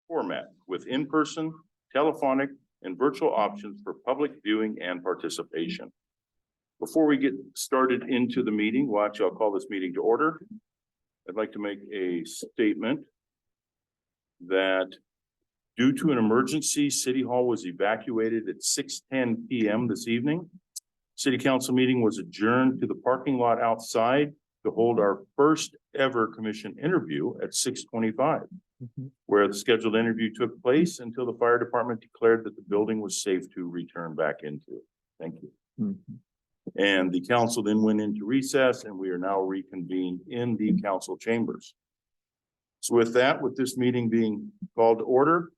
format with in-person, telephonic, and virtual options for public viewing and participation. Before we get started into the meeting, I'll call this meeting to order. I'd like to make a statement that due to an emergency, City Hall was evacuated at 6:10 p.m. this evening. City Council meeting was adjourned to the parking lot outside to hold our first ever commission interview at 6:25, where the scheduled interview took place until the fire department declared that the building was safe to return back into. Thank you. And the council then went into recess, and we are now reconvened in the council chambers. So with that, with this meeting being called to order,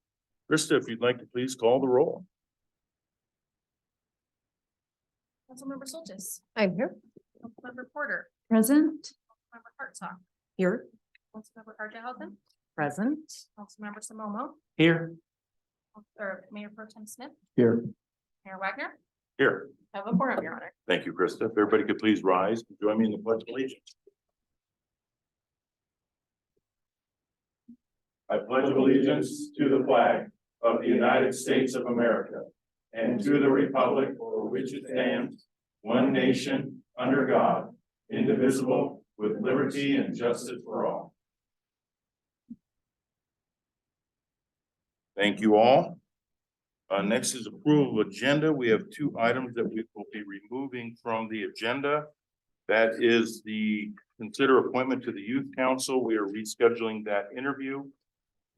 Krista, if you'd like to please call the roll. Councilmember Soltis. I'm here. Councilmember Porter. Present. Councilmember Hartsock. Here. Councilmember Harjahausen. Present. Councilmember Samomo. Here. Or Mayor Pro Tem Smith. Here. Mayor Wagner. Here. Have a quorum, Your Honor. Thank you, Krista. If everybody could please rise and join me in the pledge of allegiance. I pledge allegiance to the flag of the United States of America and to the republic for which it stands, one nation, under God, indivisible, with liberty and justice for all. Thank you all. Next is approval of agenda. We have two items that we will be removing from the agenda. That is the consider appointment to the Youth Council. We are rescheduling that interview.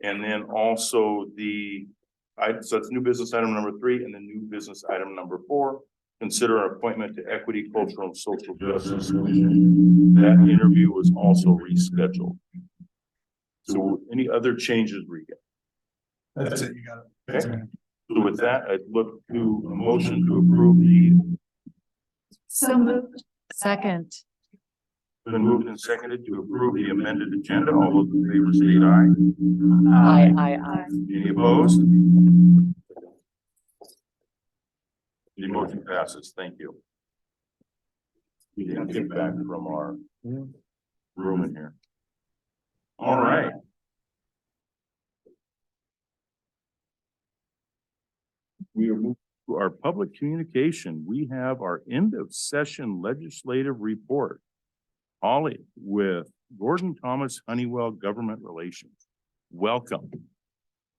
And then also so it's new business item number 3 and the new business item number 4. Consider an appointment to Equity, Cultural, and Social Justice Commission. That interview was also rescheduled. So any other changes, Rita? That's it, you got it. Okay. So with that, I'd look to a motion to approve So moved. Second. been moved and seconded to approve the amended agenda. All those in favor state aye. Aye. Any opposed? The motion passes. Thank you. We didn't get back from our room in here. All right. We are moving to our public communication. We have our end of session legislative report. Holly with Gordon Thomas Honeywell Government Relations. Welcome.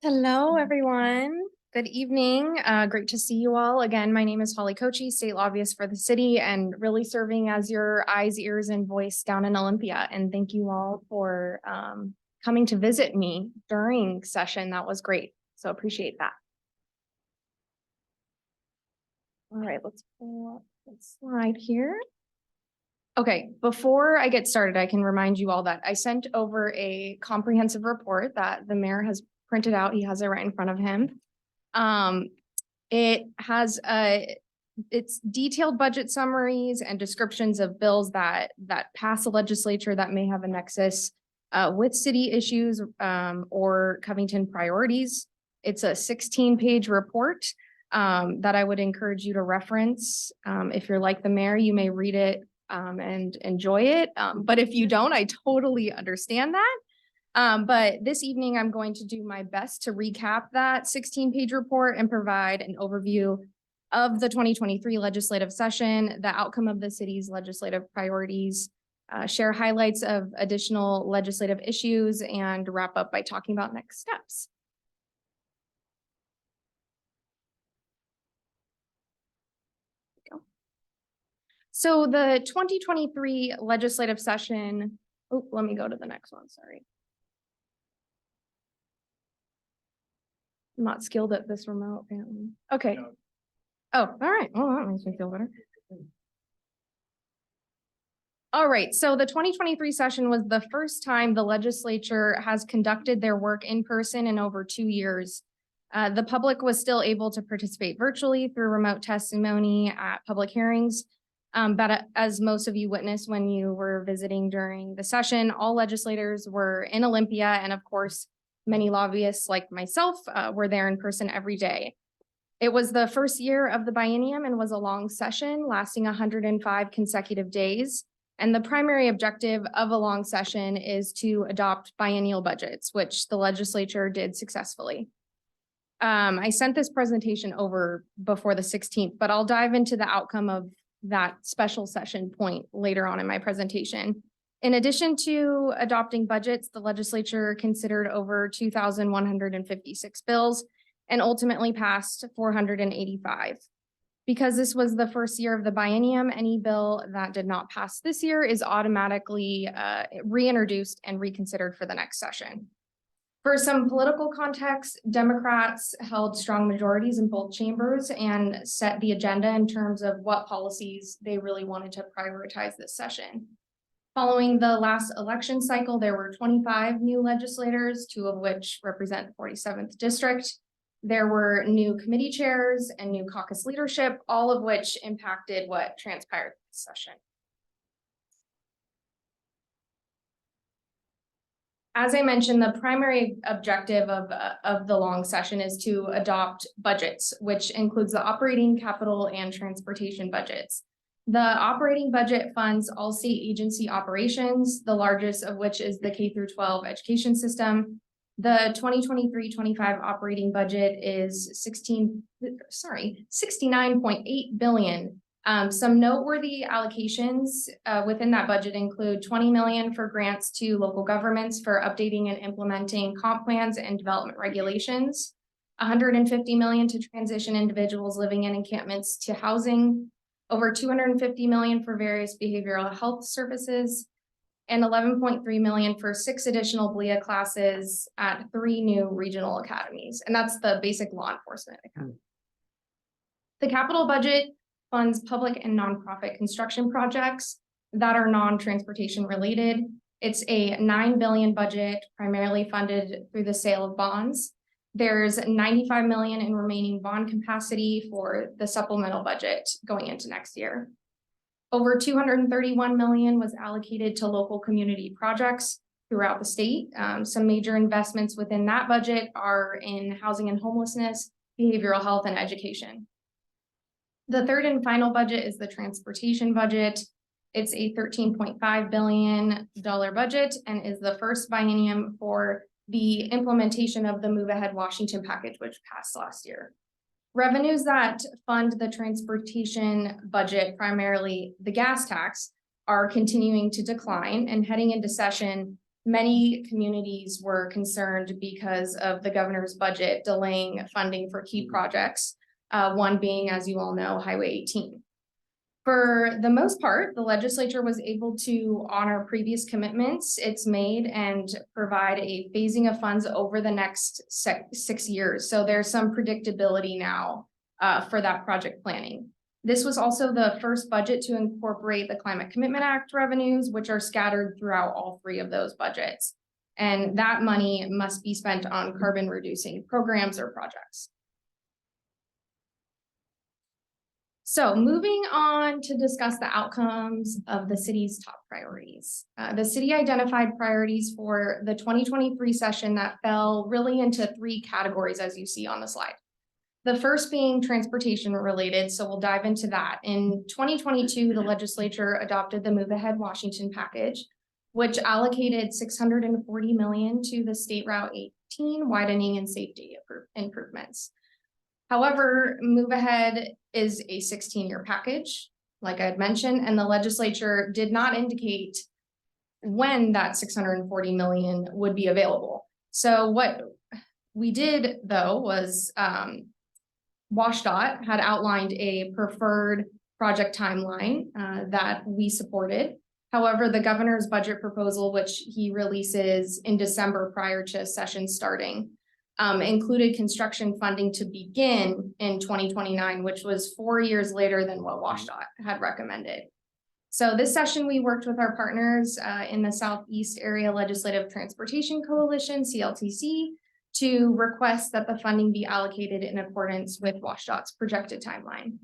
Hello, everyone. Good evening. Great to see you all. Again, my name is Holly Kochi, state lobbyist for the city, and really serving as your eyes, ears, and voice down in Olympia. And thank you all for coming to visit me during session. That was great. So appreciate that. All right, let's pull up the slide here. Okay, before I get started, I can remind you all that I sent over a comprehensive report that the mayor has printed out. He has it right in front of him. It has it's detailed budget summaries and descriptions of bills that pass the legislature that may have a nexus with city issues or Covington priorities. It's a 16-page report that I would encourage you to reference. If you're like the mayor, you may read it and enjoy it. But if you don't, I totally understand that. But this evening, I'm going to do my best to recap that 16-page report and provide an overview of the 2023 legislative session, the outcome of the city's legislative priorities, share highlights of additional legislative issues, and wrap up by talking about next steps. So the 2023 legislative session, oh, let me go to the next one, sorry. I'm not skilled at this remote, apparently. Okay. No. Oh, all right. Well, that makes me feel better. All right, so the 2023 session was the first time the legislature has conducted their work in person in over 2 years. The public was still able to participate virtually through remote testimony at public hearings. But as most of you witnessed when you were visiting during the session, all legislators were in Olympia, and of course, many lobbyists like myself were there in person every day. It was the first year of the biennium and was a long session lasting 105 consecutive days. And the primary objective of a long session is to adopt biennial budgets, which the legislature did successfully. I sent this presentation over before the 16th, but I'll dive into the outcome of that special session point later on in my presentation. In addition to adopting budgets, the legislature considered over 2,156 bills and ultimately passed 485. Because this was the first year of the biennium, any bill that did not pass this year is automatically reintroduced and reconsidered for the next session. For some political context, Democrats held strong majorities in both chambers and set the agenda in terms of what policies they really wanted to prioritize this session. Following the last election cycle, there were 25 new legislators, 2 of which represent the 47th district. There were new committee chairs and new caucus leadership, all of which impacted what transpired this session. As I mentioned, the primary objective of the long session is to adopt budgets, which includes the operating, capital, and transportation budgets. The operating budget funds all state agency operations, the largest of which is the K-12 education system. The 2023-25 operating budget is 69.8 billion. Some noteworthy allocations within that budget include 20 million for grants to local governments for updating and implementing comp plans and development regulations, 150 million to transition individuals living in encampments to housing, over 250 million for various behavioral health services, and 11.3 million for 6 additional BLEA classes at 3 new regional academies. And that's the basic law enforcement academy. The capital budget funds public and nonprofit construction projects that are non-transportation related. It's a 9 billion budget primarily funded through the sale of bonds. There's 95 million in remaining bond capacity for the supplemental budget going into next year. Over 231 million was allocated to local community projects throughout the state. Some major investments within that budget are in housing and homelessness, behavioral health, and education. The third and final budget is the transportation budget. It's a $13.5 billion budget and is the first biennium for the implementation of the Move Ahead Washington package, which passed last year. Revenues that fund the transportation budget, primarily the gas tax, are continuing to decline, and heading into session, many communities were concerned because of the governor's budget delaying funding for key projects, one being, as you all know, Highway 18. For the most part, the legislature was able to honor previous commitments it's made and provide a phasing of funds over the next 6 years. So there's some predictability now for that project planning. This was also the first budget to incorporate the Climate Commitment Act revenues, which are scattered throughout all 3 of those budgets. And that money must be spent on carbon reducing programs or projects. So moving on to discuss the outcomes of the city's top priorities. The city identified priorities for the 2023 session that fell really into 3 categories, as you see on the slide. The first being transportation related, so we'll dive into that. In 2022, the legislature adopted the Move Ahead Washington package, which allocated 640 million to the State Route 18 widening and safety improvements. However, Move Ahead is a 16-year package, like I had mentioned, and the legislature did not indicate when that 640 million would be available. So what we did, though, was WashDOT had outlined a preferred project timeline that we supported. However, the governor's budget proposal, which he releases in December prior to session starting, included construction funding to begin in 2029, which was 4 years later than what WashDOT had recommended. So this session, we worked with our partners in the Southeast Area Legislative Transportation Coalition, CLTC, to request that the funding be allocated in accordance with WashDOT's projected timeline.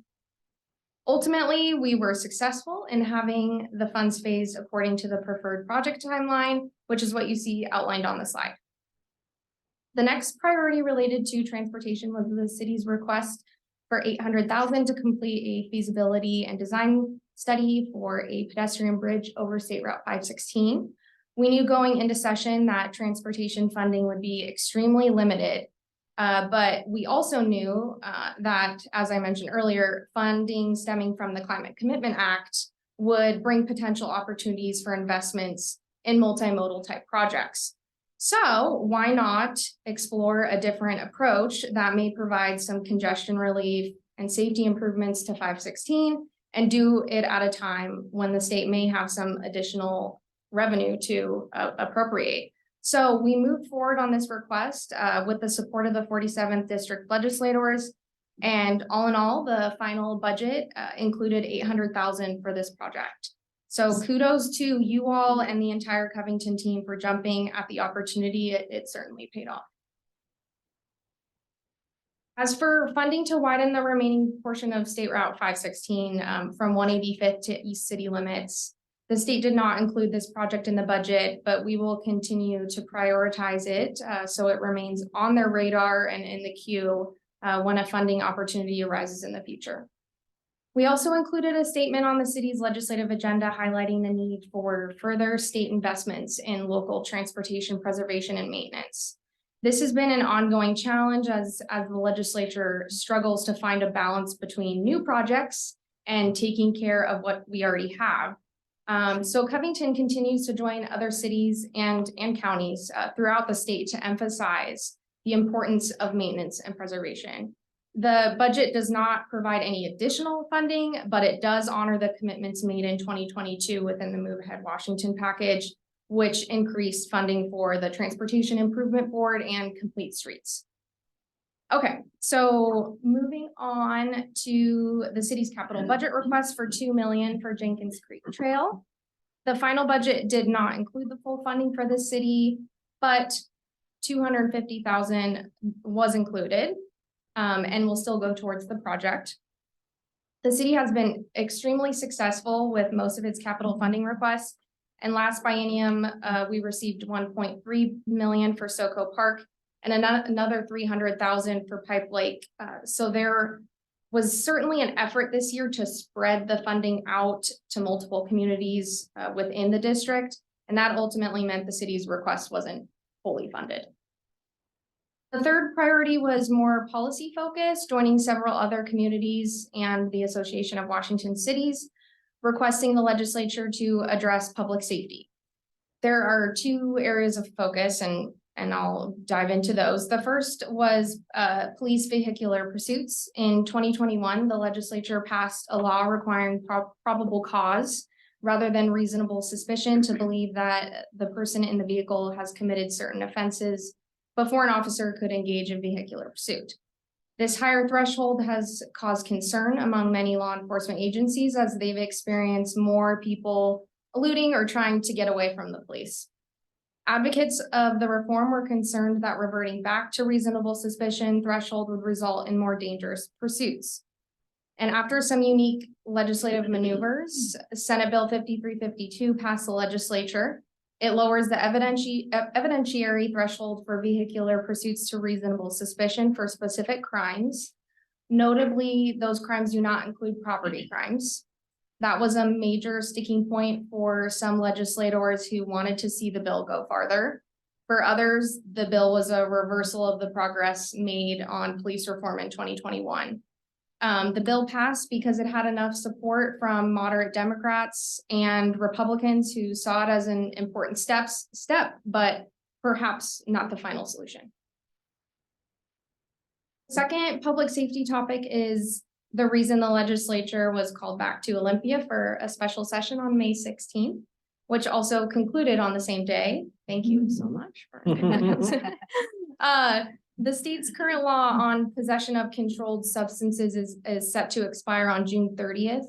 Ultimately, we were successful in having the funds phased according to the preferred project timeline, which is what you see outlined on the slide. The next priority related to transportation was the city's request for $800,000 to complete a feasibility and design study for a pedestrian bridge over State Route 516. We knew going into session that transportation funding would be extremely limited. But we also knew that, as I mentioned earlier, funding stemming from the Climate Commitment Act would bring potential opportunities for investments in multimodal type projects. So why not explore a different approach that may provide some congestion relief and safety improvements to 516 and do it at a time when the state may have some additional revenue to appropriate. So we moved forward on this request with the support of the 47th District legislators. And all in all, the final budget included $800,000 for this project. So kudos to you all and the entire Covington team for jumping at the opportunity. It certainly paid off. As for funding to widen the remaining portion of State Route 516 from 185th to East City limits, the state did not include this project in the budget, but we will continue to prioritize it so it remains on their radar and in the queue when a funding opportunity arises in the future. We also included a statement on the city's legislative agenda highlighting the need for further state investments in local transportation preservation and maintenance. This has been an ongoing challenge as the legislature struggles to find a balance between new projects and taking care of what we already have. So Covington continues to join other cities and counties throughout the state to emphasize the importance of maintenance and preservation. The budget does not provide any additional funding, but it does honor the commitments made in 2022 within the Move Ahead Washington package, which increased funding for the Transportation Improvement Board and Complete Streets. Okay, so moving on to the city's capital budget request for $2 million for Jenkins Creek Trail. The final budget did not include the full funding for the city, but $250,000 was included and will still go towards the project. The city has been extremely successful with most of its capital funding requests. And last biennium, we received $1.3 million for Soco Park and another $300,000 for Pipe Lake. So there was certainly an effort this year to spread the funding out to multiple communities within the district. And that ultimately meant the city's request wasn't fully funded. The third priority was more policy focused, joining several other communities and the Association of Washington Cities, requesting the legislature to address public safety. There are two areas of focus and I'll dive into those. The first was police vehicular pursuits. In 2021, the legislature passed a law requiring probable cause rather than reasonable suspicion to believe that the person in the vehicle has committed certain offenses before an officer could engage in vehicular pursuit. This higher threshold has caused concern among many law enforcement agencies as they've experienced more people eluding or trying to get away from the police. Advocates of the reform were concerned that reverting back to reasonable suspicion threshold would result in more dangerous pursuits. And after some unique legislative maneuvers, Senate Bill 5352 passed the legislature. It lowers the evidentiary threshold for vehicular pursuits to reasonable suspicion for specific crimes. Notably, those crimes do not include property crimes. That was a major sticking point for some legislators who wanted to see the bill go farther. For others, the bill was a reversal of the progress made on police reform in 2021. The bill passed because it had enough support from moderate Democrats and Republicans who saw it as an important step, but perhaps not the final solution. Second public safety topic is the reason the legislature was called back to Olympia for a special session on May 16th, which also concluded on the same day. Thank you so much for the state's current law on possession of controlled substances is set to expire on June 30th.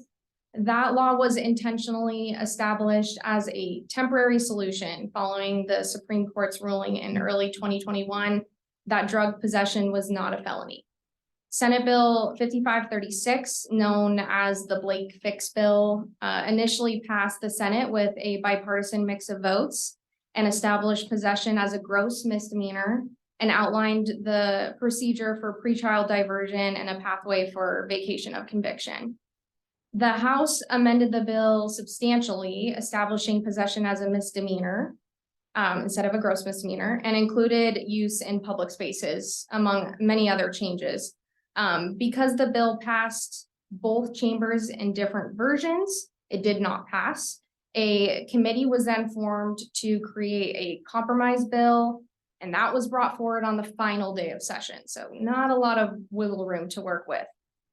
That law was intentionally established as a temporary solution following the Supreme Court's ruling in early 2021 that drug possession was not a felony. Senate Bill 5536, known as the Blake Fix Bill, initially passed the Senate with a bipartisan mix of votes and established possession as a gross misdemeanor and outlined the procedure for pretrial diversion and a pathway for vacation of conviction. The House amended the bill substantially, establishing possession as a misdemeanor instead of a gross misdemeanor, and included use in public spaces, among many other changes. Because the bill passed both chambers in different versions, it did not pass. A committee was then formed to create a compromise bill, and that was brought forward on the final day of session. So not a lot of wiggle room to work with.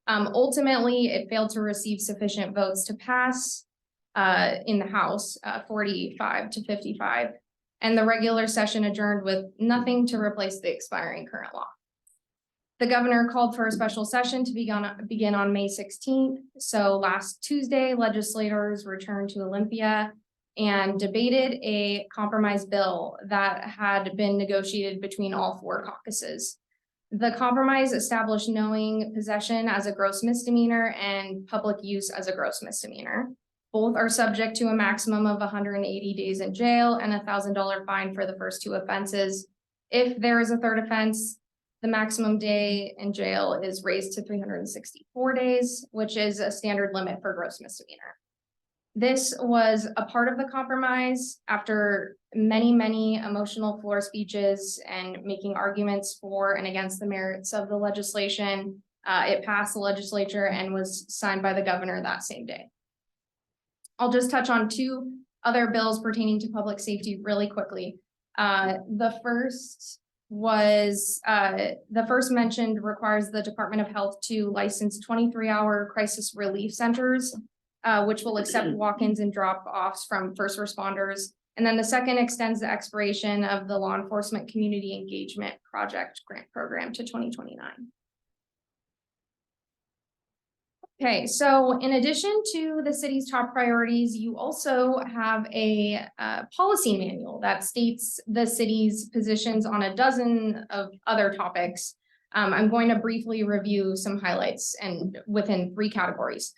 Ultimately, it failed to receive sufficient votes to pass in the House, 45 to 55. And the regular session adjourned with nothing to replace the expiring current law. The governor called for a special session to begin on May 16th. So last Tuesday, legislators returned to Olympia and debated a compromise bill that had been negotiated between all four caucuses. The compromise established knowing possession as a gross misdemeanor and public use as a gross misdemeanor. Both are subject to a maximum of 180 days in jail and a $1,000 fine for the first two offenses. If there is a third offense, the maximum day in jail is raised to 364 days, which is a standard limit for gross misdemeanor. This was a part of the compromise after many emotional floor speeches and making arguments for and against the merits of the legislation. It passed the legislature and was signed by the governor that same day. I'll just touch on two other bills pertaining to public safety really quickly. The first mentioned requires the Department of Health to license 23-hour crisis relief centers, which will accept walk-ins and drop-offs from first responders. And then the second extends the expiration of the Law Enforcement Community Engagement Project grant program to 2029. Okay, so in addition to the city's top priorities, you also have a policy manual that states the city's positions on a dozen of other topics. I'm going to briefly review some highlights and within three categories.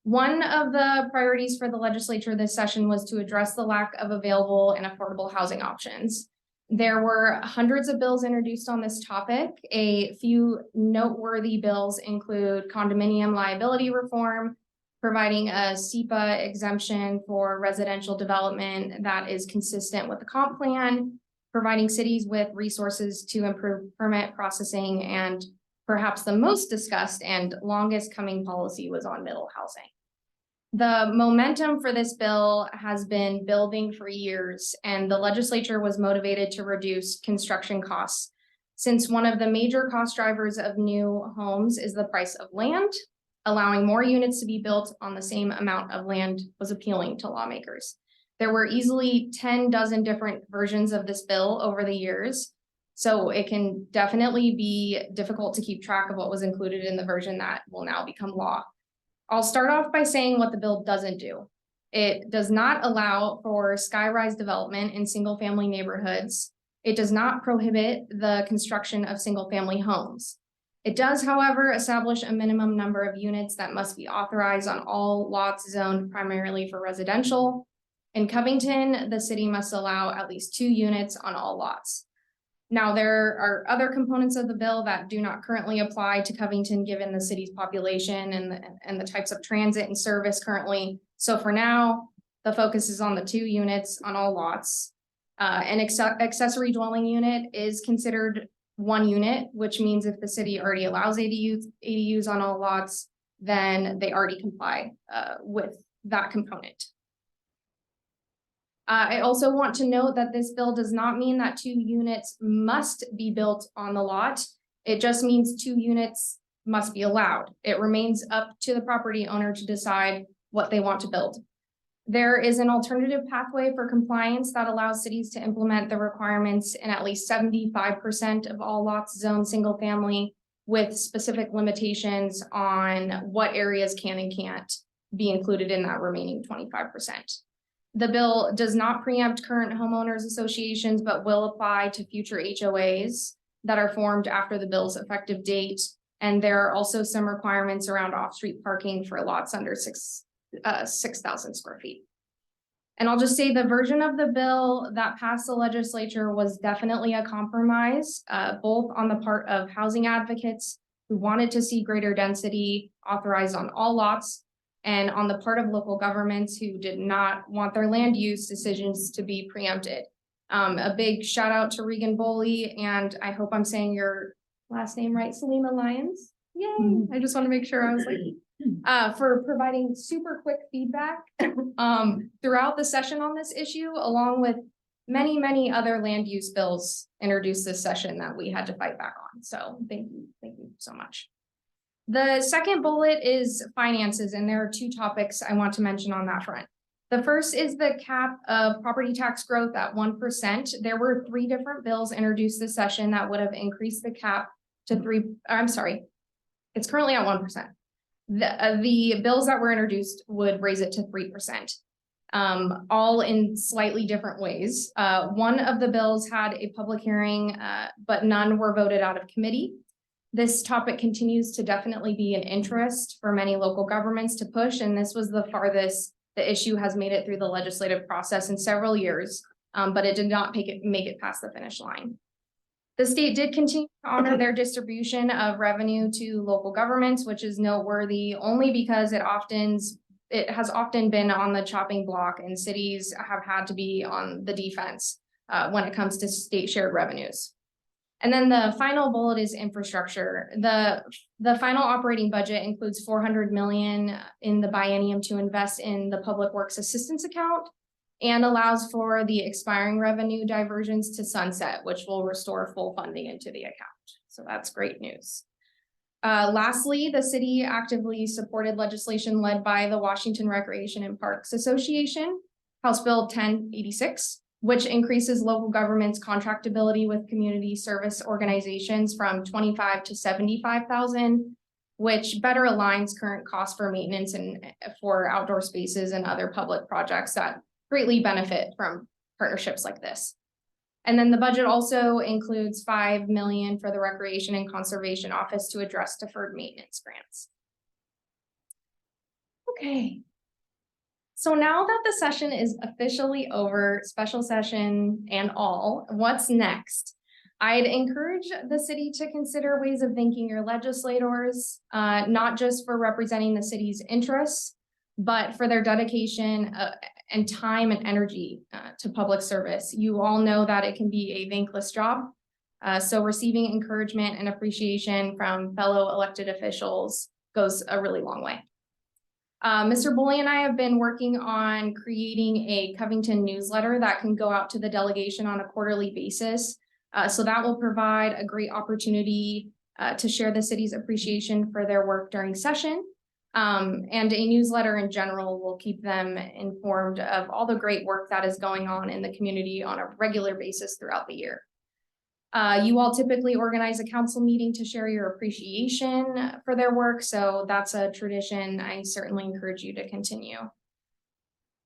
One of the priorities for the legislature this session was to address the lack of available and affordable housing options. There were hundreds of bills introduced on this topic. A few noteworthy bills include condominium liability reform, providing a SEPA exemption for residential development that is consistent with the comp plan, providing cities with resources to improve permit processing, and perhaps the most discussed and longest coming policy was on middle housing. The momentum for this bill has been building for years, and the legislature was motivated to reduce construction costs. Since one of the major cost drivers of new homes is the price of land, allowing more units to be built on the same amount of land was appealing to lawmakers. There were easily 10 different versions of this bill over the years, so it can definitely be difficult to keep track of what was included in the version that will now become law. I'll start off by saying what the bill doesn't do. It does not allow for skyrise development in single-family neighborhoods. It does not prohibit the construction of single-family homes. It does, however, establish a minimum number of units that must be authorized on all lots zoned primarily for residential. In Covington, the city must allow at least 2 units on all lots. Now, there are other components of the bill that do not currently apply to Covington, given the city's population and the types of transit and service currently. So for now, the focus is on the 2 units on all lots. An accessory dwelling unit is considered 1 unit, which means if the city already allows ADUs on all lots, then they already comply with that component. I also want to note that this bill does not mean that 2 units must be built on the lot. It just means 2 units must be allowed. It remains up to the property owner to decide what they want to build. There is an alternative pathway for compliance that allows cities to implement the requirements in at least 75% of all lots zoned single family, with specific limitations on what areas can and can't be included in that remaining 25%. The bill does not preempt current homeowners associations, but will apply to future HOAs that are formed after the bill's effective date. And there are also some requirements around off-street parking for lots under 6,000 square feet. And I'll just say the version of the bill that passed the legislature was definitely a compromise, both on the part of housing advocates who wanted to see greater density authorized on all lots, and on the part of local governments who did not want their land use decisions to be preempted. A big shout out to Regan Boley, and I hope I'm saying your last name right, Selena Lyons. Yay, I just want to make sure I was like, for providing super quick feedback throughout the session on this issue, along with many other land use bills introduced this session that we had to fight back on. So thank you so much. The second bullet is finances, and there are two topics I want to mention on that front. The first is the cap of property tax growth at 1%. There were 3 different bills introduced this session that would have increased the cap to it's currently at 1%. The bills that were introduced would raise it to 3%, all in slightly different ways. One of the bills had a public hearing, but none were voted out of committee. This topic continues to definitely be an interest for many local governments to push, and this was the farthest the issue has made it through the legislative process in several years, but it did not make it past the finish line. The state did continue to honor their distribution of revenue to local governments, which is noteworthy only because it has often been on the chopping block, and cities have had to be on the defense when it comes to state shared revenues. And then the final bullet is infrastructure. The final operating budget includes $400 million in the biennium to invest in the Public Works Assistance Account, and allows for the expiring revenue diversions to sunset, which will restore full funding into the account. So that's great news. Lastly, the city actively supported legislation led by the Washington Recreation and Parks Association, House Bill 1086, which increases local government's contractability with community service organizations from 25 to 75,000, which better aligns current costs for maintenance and for outdoor spaces and other public projects that greatly benefit from partnerships like this. And then the budget also includes $5 million for the Recreation and Conservation Office to address deferred maintenance grants. Okay. So now that the session is officially over, special session and all, what's next? I'd encourage the city to consider ways of thanking your legislators, not just for representing the city's interests, but for their dedication and time and energy to public service. You all know that it can be a thankless job. So receiving encouragement and appreciation from fellow elected officials goes a really long way. Mr. Boley and I have been working on creating a Covington newsletter that can go out to the delegation on a quarterly basis. So that will provide a great opportunity to share the city's appreciation for their work during session. And a newsletter in general will keep them informed of all the great work that is going on in the community on a regular basis throughout the year. You all typically organize a council meeting to share your appreciation for their work, so that's a tradition I certainly encourage you to continue.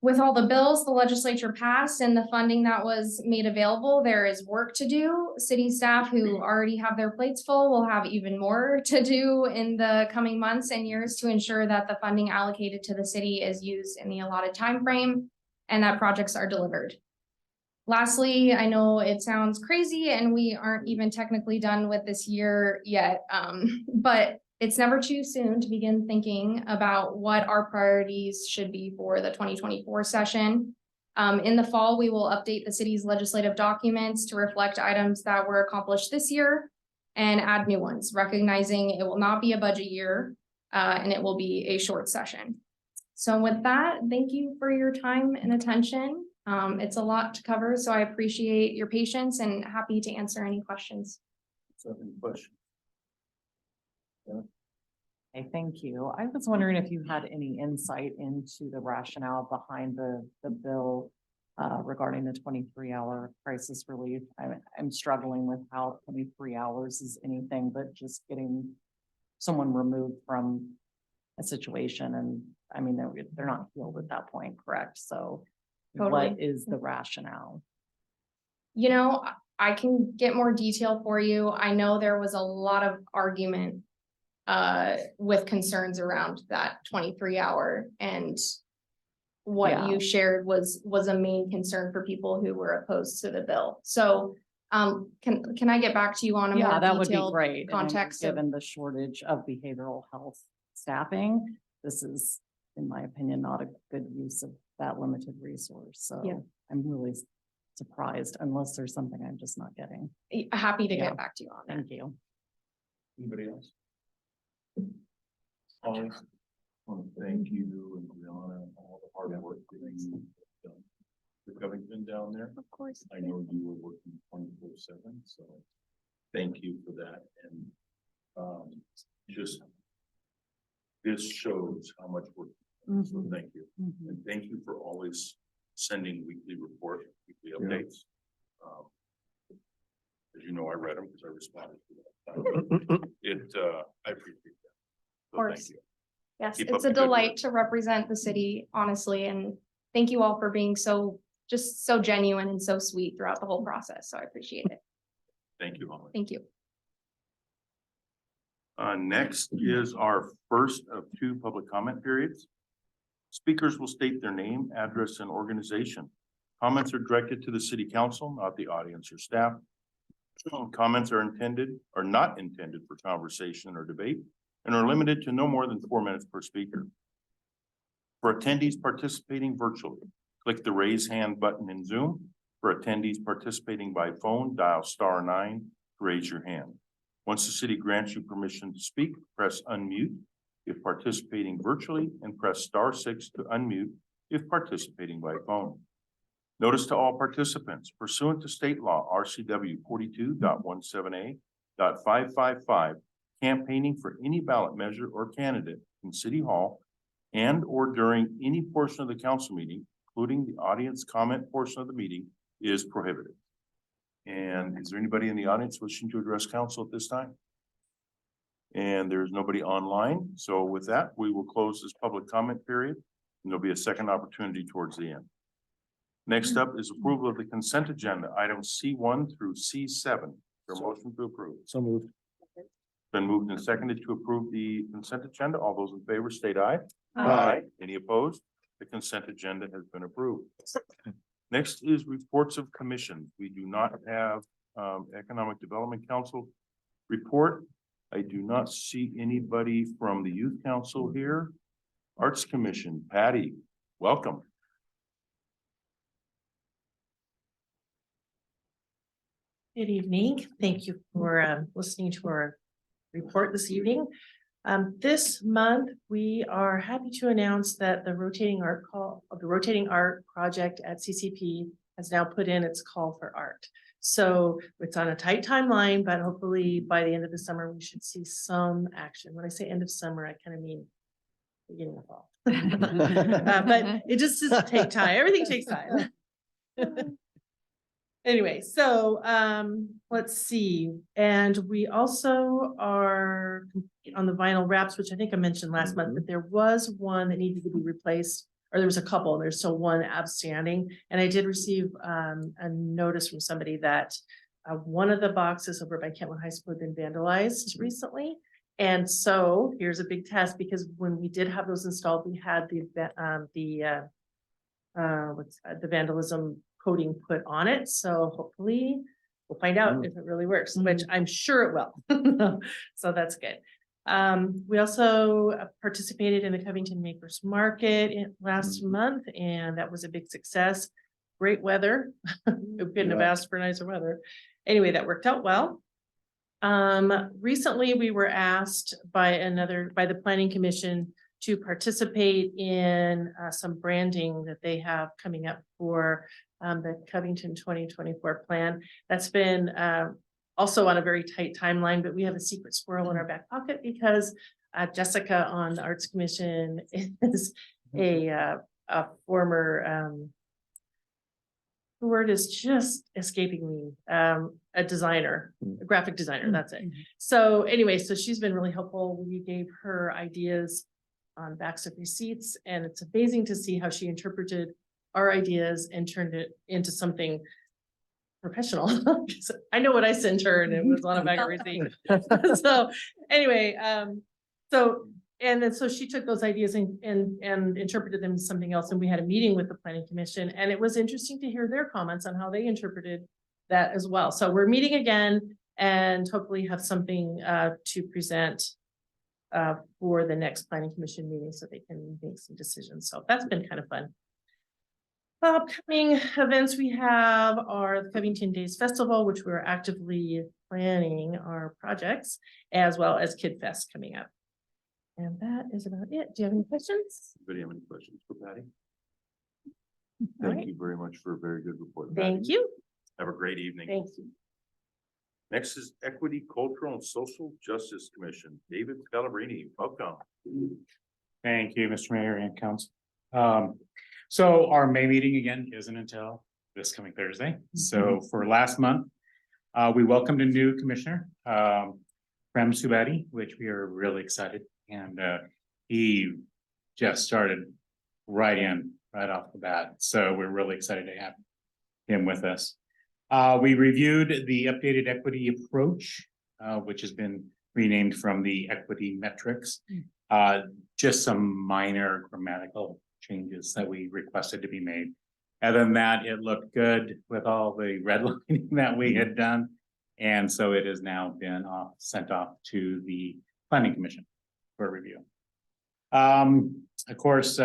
With all the bills the legislature passed and the funding that was made available, there is work to do. City staff who already have their plates full will have even more to do in the coming months and years to ensure that the funding allocated to the city is used in the allotted time frame and that projects are delivered. Lastly, I know it sounds crazy and we aren't even technically done with this year yet, but it's never too soon to begin thinking about what our priorities should be for the 2024 session. In the fall, we will update the city's legislative documents to reflect items that were accomplished this year and add new ones, recognizing it will not be a budget year and it will be a short session. So with that, thank you for your time and attention. It's a lot to cover, so I appreciate your patience and happy to answer any questions. So any questions? Okay, thank you. I was wondering if you had any insight into the rationale behind the bill regarding the 23-hour crisis relief. I'm struggling with how 23 hours is anything but just getting someone removed from a situation. And I mean, they're not healed at that point, correct? So Totally. What is the rationale? You know, I can get more detail for you. I know there was a lot of argument with concerns around that 23-hour, and what you shared was a main concern for people who were opposed to the bill. So can I get back to you on a more that would be detailed great. context? Given the shortage of behavioral health staffing, this is in my opinion, not a good use of that limited resource. So Yeah. I'm really surprised unless there's something I'm just not getting. Happy to Yeah. get back to you on that. Thank you. Anybody else? I want to thank you and Brianna and all the hard work that you have done for Covington down there. Of course. I know you were working 24/7, so thank you for that. And just this shows how much work. So Mhm. thank you. Mhm. And thank you for always sending weekly reports, weekly Yeah. updates. As you know, I read them because I responded to that. I appreciate that. So course. thank you. Yes, Keep up it's a the good delight work. to represent the city, honestly, and thank you all for being just so genuine and so sweet throughout the whole process. So I appreciate it. Thank you, Holly. Thank you. Next is our first of two public comment periods. Speakers will state their name, address, and organization. Comments are directed to the city council, not the audience or staff. Comments are not intended for conversation or debate and are limited to no more than 4 minutes per speaker. For attendees participating virtually, click the raise hand button in Zoom. For attendees participating by phone, dial *9 to raise your hand. Once the city grants you permission to speak, press unmute if participating virtually and press *6 to unmute if participating by phone. Notice to all participants pursuant to state law RCW 42.17a.555, campaigning for any ballot measure or candidate in City Hall and or during any portion of the council meeting, including the audience comment portion of the meeting, is prohibited. And is there anybody in the audience wishing to address council at this time? And there's nobody online. So with that, we will close this public comment period. And there'll be a second opportunity towards the end. Next up is approval of the consent agenda, items C1 through C7. For motion to approve. So moved. Been moved and seconded to approve the consent agenda. All those in favor state aye. Aye. Any opposed? The consent agenda has been approved. Next is reports of commission. We do not have Economic Development Council report. I do not see anybody from the Youth Council here. Arts Commission, Patty, welcome. Good evening. Thank you for listening to our report this evening. This month, we are happy to announce that the rotating art project at CCP has now put in its call for art. So it's on a tight timeline, but hopefully by the end of the summer, we should see some action. When I say end of summer, I kind of mean beginning of fall. But it just doesn't take time. Everything takes time. Anyway, so let's see. And we also are on the vinyl wraps, which I think I mentioned last month, but there was one that needed to be replaced, or there was a couple, and there's still one outstanding. And I did receive a notice from somebody that one of the boxes over by Kentwood High School had been vandalized recently. And so here's a big test, because when we did have those installed, we had the vandalism coating put on it. So hopefully we'll find out if it really works, which I'm sure it will. So that's good. We also participated in the Covington Makers Market last month, and that was a big success. Great weather. We couldn't have asked for nicer weather. Anyway, that worked out well. Recently we were asked by the Planning Commission to participate in some branding that they have coming up for the Covington 2024 plan. That's been also on a very tight timeline, but we have a secret squirrel in our back pocket because Jessica on the Arts Commission is a former, the word is just escaping me, a designer, a graphic designer, that's it. So anyway, so she's been really helpful. We gave her ideas on backs of receipts, and it's amazing to see how she interpreted our ideas and turned it into something professional. I know what I sent her, and it was on a back of receipt. So anyway, so she took those ideas and interpreted them to something else. And we had a meeting with the Planning Commission, and it was interesting to hear their comments on how they interpreted that as well. So we're meeting again and hopefully have something to present for the next planning commission meeting so they can make some decisions. So that's been kind of fun. Upcoming events we have are the Covington Days Festival, which we're actively planning our projects, as well as Kid Fest coming up. And that is about it. Do you have any questions? Anybody have any questions for Patty? All Thank right. you very much for a very good report. Thank Patty. you. Have a great evening. Thank you. Next is Equity, Cultural and Social Justice Commission. David Scalabrini, welcome. Thank you, Mr. Mayor and Council. So our May meeting again isn't until this coming Thursday. So for last month, we welcomed a new commissioner, Prem Subadi, which we are really excited. And he just started right off the bat. So we're really excited to have him with us. We reviewed the updated equity approach, which has been renamed from the equity metrics. Just some minor grammatical changes that we requested to be made. Other than that, it looked good with all the redlining that we had done. And so it has now been sent off to the Planning Commission for review. Of course,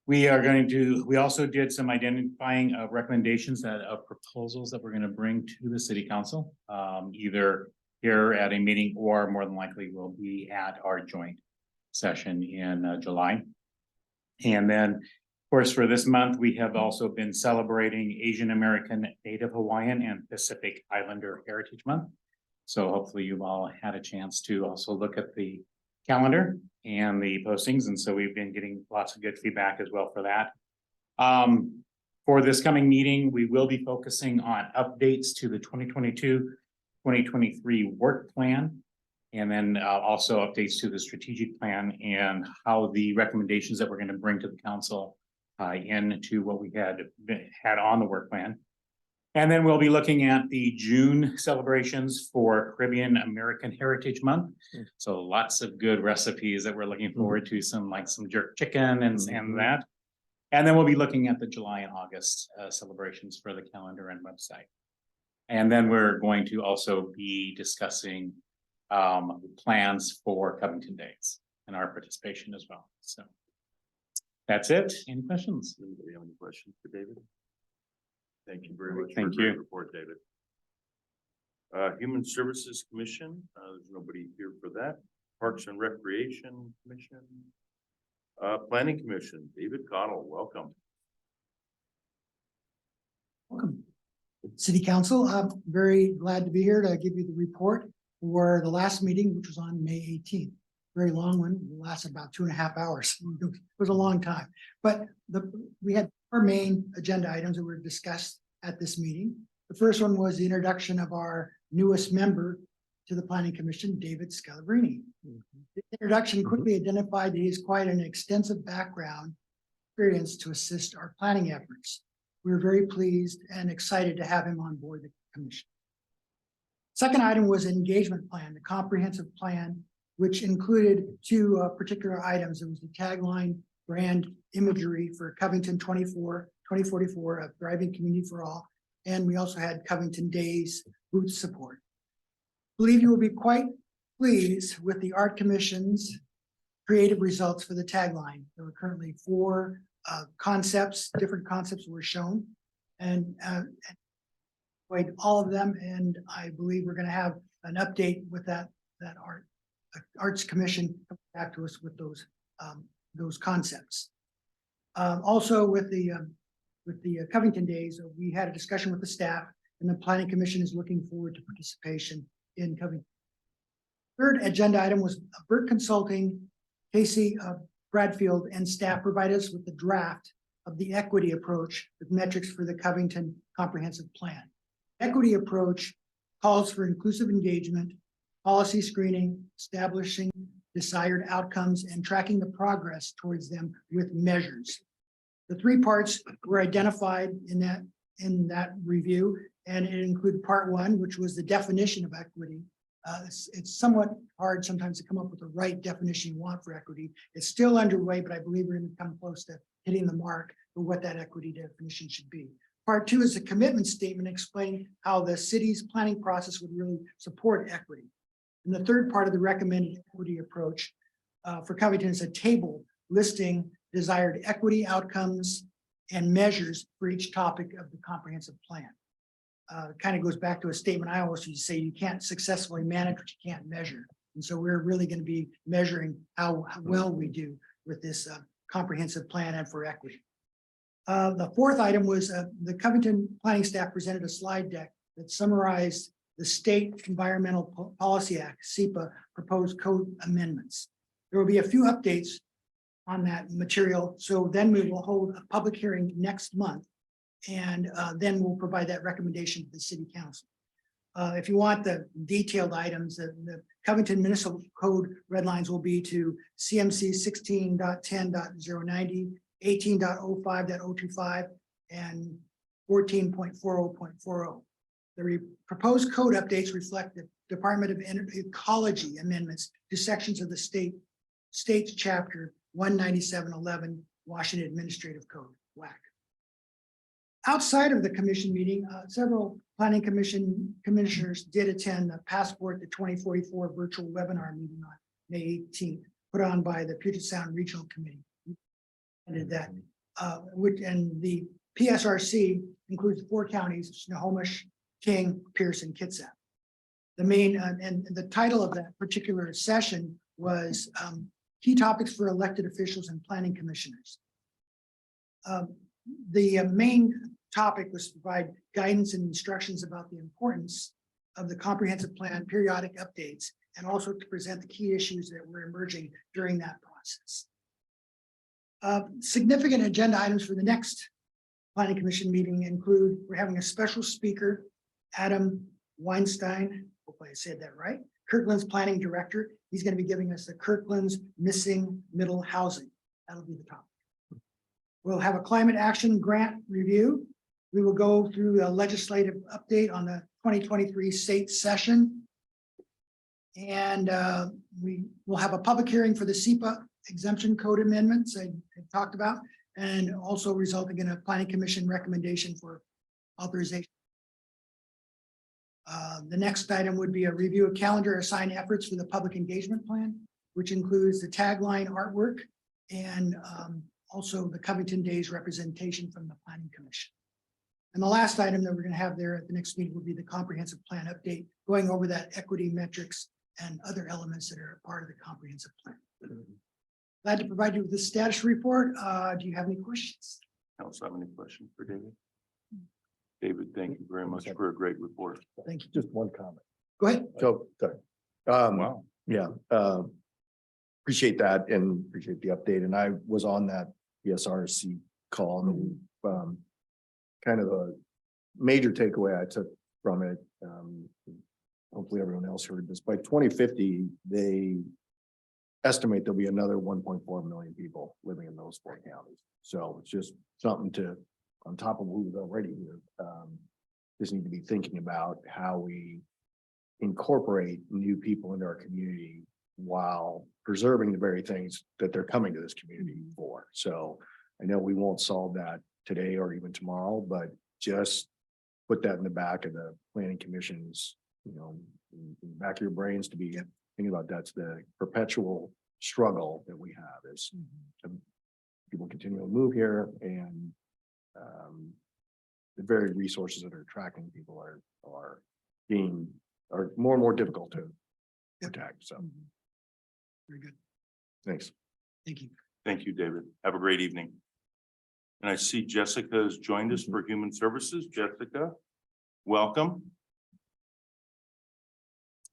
we also did some identifying of recommendations of proposals that we're going to bring to the city council, either here at a meeting or more than likely will be at our joint session in July. And then, of course, for this month, we have also been celebrating Asian American, Native Hawaiian and Pacific Islander Heritage Month. So hopefully you've all had a chance to also look at the calendar and the postings. And so we've been getting lots of good feedback as well for that. For this coming meeting, we will be focusing on updates to the 2022-2023 work plan. And then also updates to the strategic plan and how the recommendations that we're going to bring to the council into what we had on the work plan. And then we'll be looking at the June celebrations for Caribbean American Heritage Month. So lots of good recipes that we're looking forward to, some jerk chicken and that. And then we'll be looking at the July and August celebrations for the calendar and website. And then we're going to also be discussing plans for Covington Days and our participation as well. So that's it. Any questions? Anybody have any questions for David? Thank you very much. Thank for a great you. report, David. Human Services Commission, there's nobody here for that. Parks and Recreation Commission. Planning Commission, David Cottle, welcome. Welcome. City Council, I'm very glad to be here to give you the report for the last meeting, which was on May 18th. Very long one, it lasted about 2.5 hours. It was a long time, but we had our main agenda items that were discussed at this meeting. The first one was the introduction of our newest member to the Planning Commission, David Scalabrini. The introduction quickly identified that he has quite an extensive background experience to assist our planning efforts. We were very pleased and excited to have him on board the commission. Second item was engagement plan, the comprehensive plan, which included two particular items. It was the tagline brand imagery for Covington 2044, a thriving community for all. And we also had Covington Days booth support. I believe you will be quite pleased with the Art Commission's creative results for the tagline. There were currently 4 different concepts were shown, and all of them. And I believe we're going to have an update with that Arts Commission come back to us with those concepts. Also with the Covington Days, we had a discussion with the staff, and the Planning Commission is looking forward to participation in Covington. Third agenda item was Burt Consulting, Casey Bradfield, and staff provided us with the draft of the equity approach with metrics for the Covington Comprehensive Plan. Equity approach calls for inclusive engagement, policy screening, establishing desired outcomes, and tracking the progress towards them with measures. The 3 parts were identified in that review, and it included part 1, which was the definition of equity. It's somewhat hard sometimes to come up with the right definition you want for equity. It's still underway, but I believe we're going to come close to hitting the mark for what that equity definition should be. Part 2 is a commitment statement explaining how the city's planning process would really support equity. And the third part of the recommended equity approach for Covington is a table listing desired equity outcomes and measures for each topic of the comprehensive plan. Kind of goes back to a statement I always used to say, you can't successfully manage what you can't measure. And so we're really going to be measuring how well we do with this comprehensive plan and for equity. The fourth item was the Covington Planning staff presented a slide deck that summarized the State Environmental Policy Act, SEPA, proposed code amendments. There will be a few updates on that material. So then we will hold a public hearing next month. And then we'll provide that recommendation to the city council. If you want the detailed items, the Covington Municipal Code red lines will be to CMC 16.10.090, 18.05.025, and 14.40.40. The proposed code updates reflect the Department of Ecology amendments to sections of the state's chapter 19711 Washington Administrative Code, WAC. Outside of the commission meeting, several planning commission commissioners did attend the Passport to 2044 virtual webinar meeting on May 18th, put on by the Puget Sound Regional Committee. And did that, and the PSRC includes 4 counties: Snohomish, King, Pierce, and Kitsap. The main and the title of that particular session was key topics for elected officials and planning commissioners. The main topic was to provide guidance and instructions about the importance of the comprehensive plan, periodic updates, and also to present the key issues that were emerging during that process. Significant agenda items for the next planning commission meeting include, we're having a special speaker, Adam Weinstein, hopefully I said that right, Kirkland's planning director. He's going to be giving us the Kirkland's missing middle housing. That'll be the topic. We'll have a climate action grant review. We will go through a legislative update on the 2023 state session. And we will have a public hearing for the SEPA exemption code amendments I talked about, and also resulting in a planning commission recommendation for authorization. The next item would be a review of calendar assigned efforts for the public engagement plan, which includes the tagline artwork and also the Covington Days representation from the Planning Commission. And the last item that we're going to have there at the next meeting will be the comprehensive plan update, going over that equity metrics and other elements that are part of the comprehensive plan. Glad to provide you with the status report. Do you have any questions? Council have any questions for David? David, thank you very much for a great report. Thank you. Just one comment. Go ahead. So, sorry. Wow. Yeah, appreciate that and appreciate the update. And I was on that PSRC call and kind of a major takeaway I took from it. Hopefully everyone else heard this. By 2050, they estimate there'll be another 1.4 million people living in those 4 counties. So it's just something to, on top of who's already here, just need to be thinking about how we incorporate new people into our community while preserving the very things that they're coming to this community for. So I know we won't solve that today or even tomorrow, but just put that in the back of the planning commission's, in the back of your brains to be thinking about. That's the perpetual struggle that we have is people continue to move here, and the very resources that are attracting people are more and more difficult to protect. So Very good. thanks. Thank you. Thank you, David. Have a great evening. And I see Jessica has joined us for Human Services. Jessica, welcome.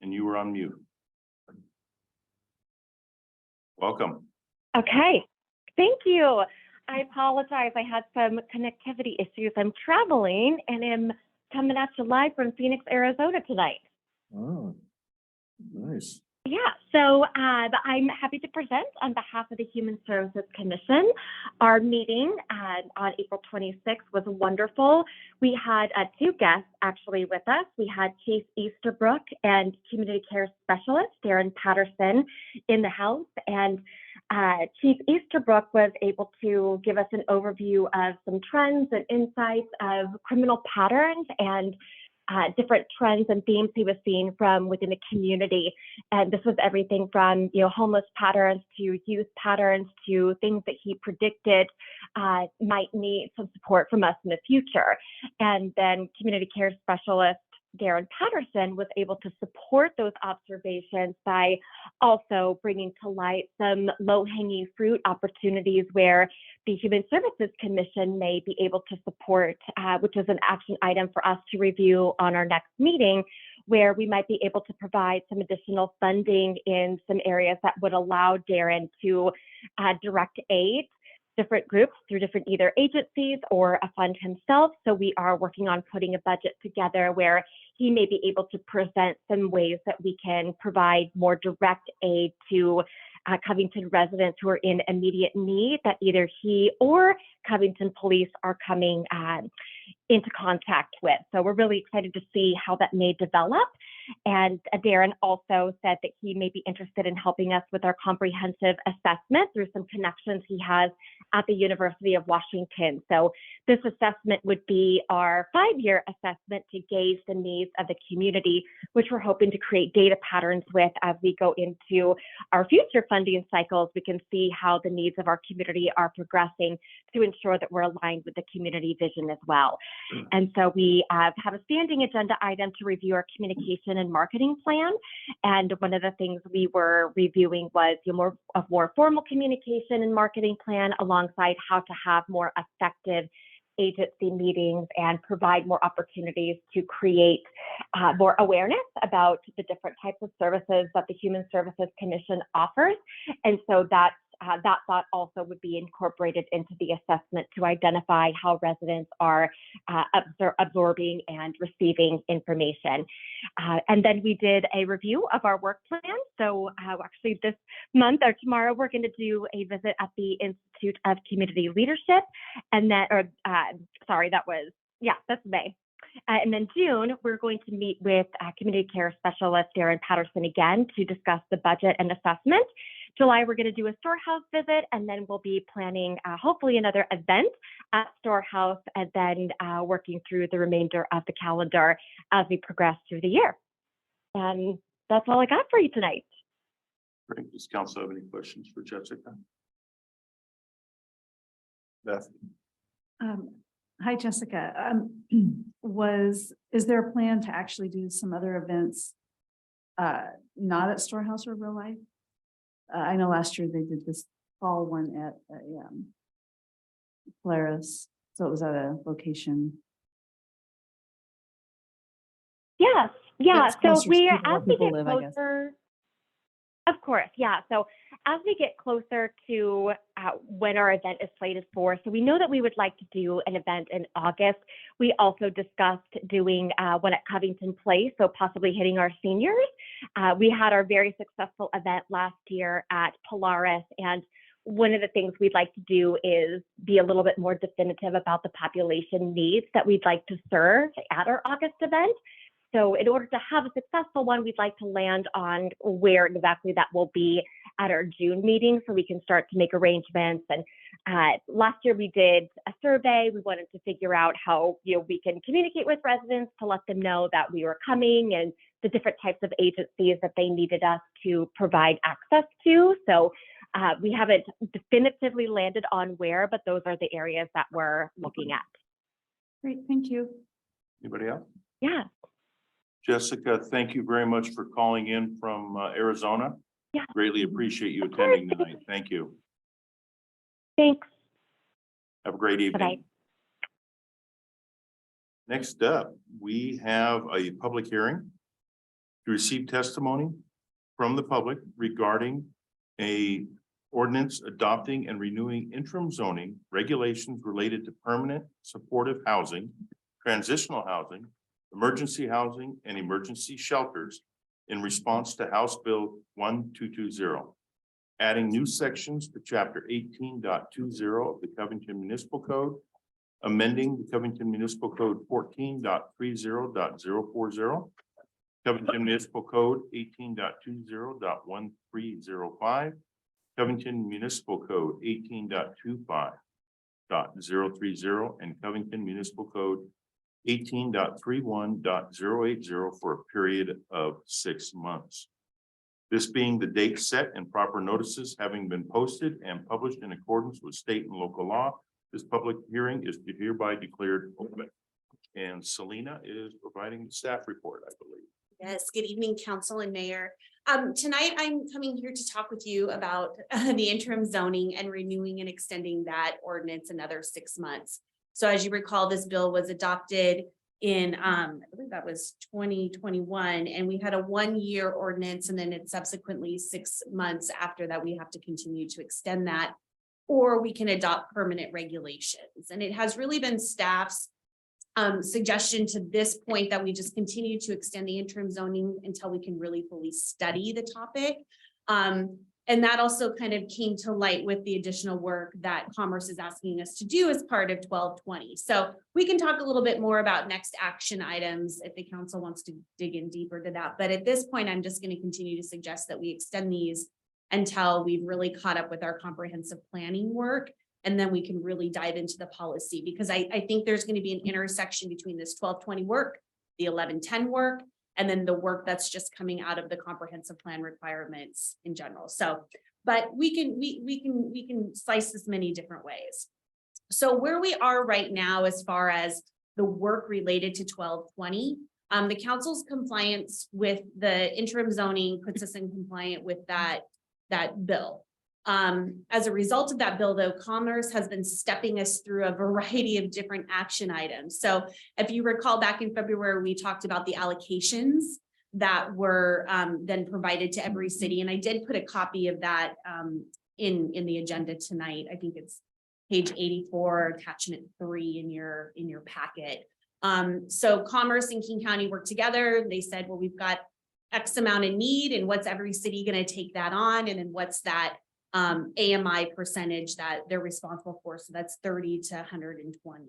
And you were on mute. Welcome. Okay, thank you. I apologize. I had some connectivity issues. I'm traveling and am coming at you live from Phoenix, Arizona tonight. Oh, nice. Yeah, so I'm happy to present on behalf of the Human Services Commission. Our meeting on April 26th was wonderful. We had 2 guests actually with us. We had Chief Easterbrook and Community Care Specialist Darren Patterson in the house, and Chief Easterbrook was able to give us an overview of some trends and insights of criminal patterns and different trends and themes he was seeing from within the community. And this was everything from, homeless patterns to youth patterns to things that he predicted might need some support from us in the future. And then community care specialist Darren Patterson was able to support those observations by also bringing to light some low-hanging fruit opportunities where the Human Services Commission may be able to support, which is an action item for us to review on our next meeting, where we might be able to provide some additional funding in some areas that would allow Darren to direct aid different groups through different either agencies or a fund himself. So we are working on putting a budget together where he may be able to present some ways that we can provide more direct aid to Covington residents who are in immediate need that either he or Covington police are coming into contact with. So we're really excited to see how that may develop. And Darren also said that he may be interested in helping us with our comprehensive assessment through some connections he has at the University of Washington. So this assessment would be our 5-year assessment to gauge the needs of the community, which we're hoping to create data patterns with as we go into our future funding cycles. We can see how the needs of our community are progressing to ensure that we're aligned with the community vision as well. And so we have a standing agenda item to review our communication and marketing plan. And one of the things we were reviewing was a more formal communication and marketing plan alongside how to have more effective agency meetings and provide more opportunities to create more awareness about the different types of services that the Human Services Commission offers. And so that thought also would be incorporated into the assessment to identify how residents are absorbing and receiving information. And then we did a review of our work plan. So actually this month or tomorrow, we're going to do a visit at the Institute of Community Leadership. And that's May. And then June, we're going to meet with community care specialist Darren Patterson again to discuss the budget and assessment. July, we're going to do a storehouse visit, and then we'll be planning hopefully another event at storehouse, and then working through the remainder of the calendar as we progress through the year. And that's all I got for you tonight. Great. Does council have any questions for Jessica? Beth? Hi, Jessica. Is there a plan to actually do some other events not at Storehouse or Real Life? I know last year they did this fall one at Polaris, so it was at a location. Yes, yeah. That's So closer to as where we people get live, I guess. closer, of course, yeah. So as we get closer to when our event is slated for, so we know that we would like to do an event in August. We also discussed doing one at Covington Place, so possibly hitting our seniors. We had our very successful event last year at Polaris, and one of the things we'd like to do is be a little bit more definitive about the population needs that we'd like to serve at our August event. So in order to have a successful one, we'd like to land on where exactly that will be at our June meeting so we can start to make arrangements. And last year we did a survey. We wanted to figure out how we can communicate with residents to let them know that we were coming and the different types of agencies that they needed us to provide access to. So we haven't definitively landed on where, but those are the areas that we're looking at. Great, thank you. Anybody else? Yeah. Jessica, thank you very much for calling in from Arizona. Yeah. Greatly appreciate you Of course. attending tonight. Thank you. Thanks. Have a great evening. Bye-bye. Next up, we have a public hearing to receive testimony from the public regarding a ordinance adopting and renewing interim zoning regulations related to permanent supportive housing, transitional housing, emergency housing, and emergency shelters in response to House Bill 1220, adding new sections to Chapter 18.20 of the Covington Municipal Code, amending the Covington Municipal Code 14.30.040, Covington Municipal Code 18.20.1305, Covington Municipal Code 18.25.030, and Covington Municipal Code 18.31.080 for a period of 6 months. This being the date set and proper notices having been posted and published in accordance with state and local law, this public hearing is hereby declared open. And Selena is providing the staff report, I believe. Yes, good evening, council and mayor. Tonight I'm coming here to talk with you about the interim zoning and renewing and extending that ordinance another 6 months. So as you recall, this bill was adopted in, I believe that was 2021, and we had a 1-year ordinance, and then it's subsequently 6 months after that, we have to continue to extend that, or we can adopt permanent regulations. And it has really been staff's suggestion to this point that we just continue to extend the interim zoning until we can really fully study the topic. And that also kind of came to light with the additional work that Commerce is asking us to do as part of 1220. So we can talk a little bit more about next action items if the council wants to dig in deeper to that. But at this point, I'm just going to continue to suggest that we extend these until we've really caught up with our comprehensive planning work. And then we can really dive into the policy, because I think there's going to be an intersection between this 1220 work, the 1110 work, and then the work that's just coming out of the comprehensive plan requirements in general. So, but we can slice this many different ways. So where we are right now, as far as the work related to 1220, the council's compliance with the interim zoning puts us in compliant with that bill. As a result of that bill, though, Commerce has been stepping us through a variety of different action items. So if you recall, back in February, we talked about the allocations that were then provided to every city. And I did put a copy of that in the agenda tonight. I think it's page 84, attachment 3 in your packet. So Commerce and King County worked together. They said, well, we've got X amount in need, and what's every city going to take that on? And then what's that AMI percentage that they're responsible for? So that's 30 to 120.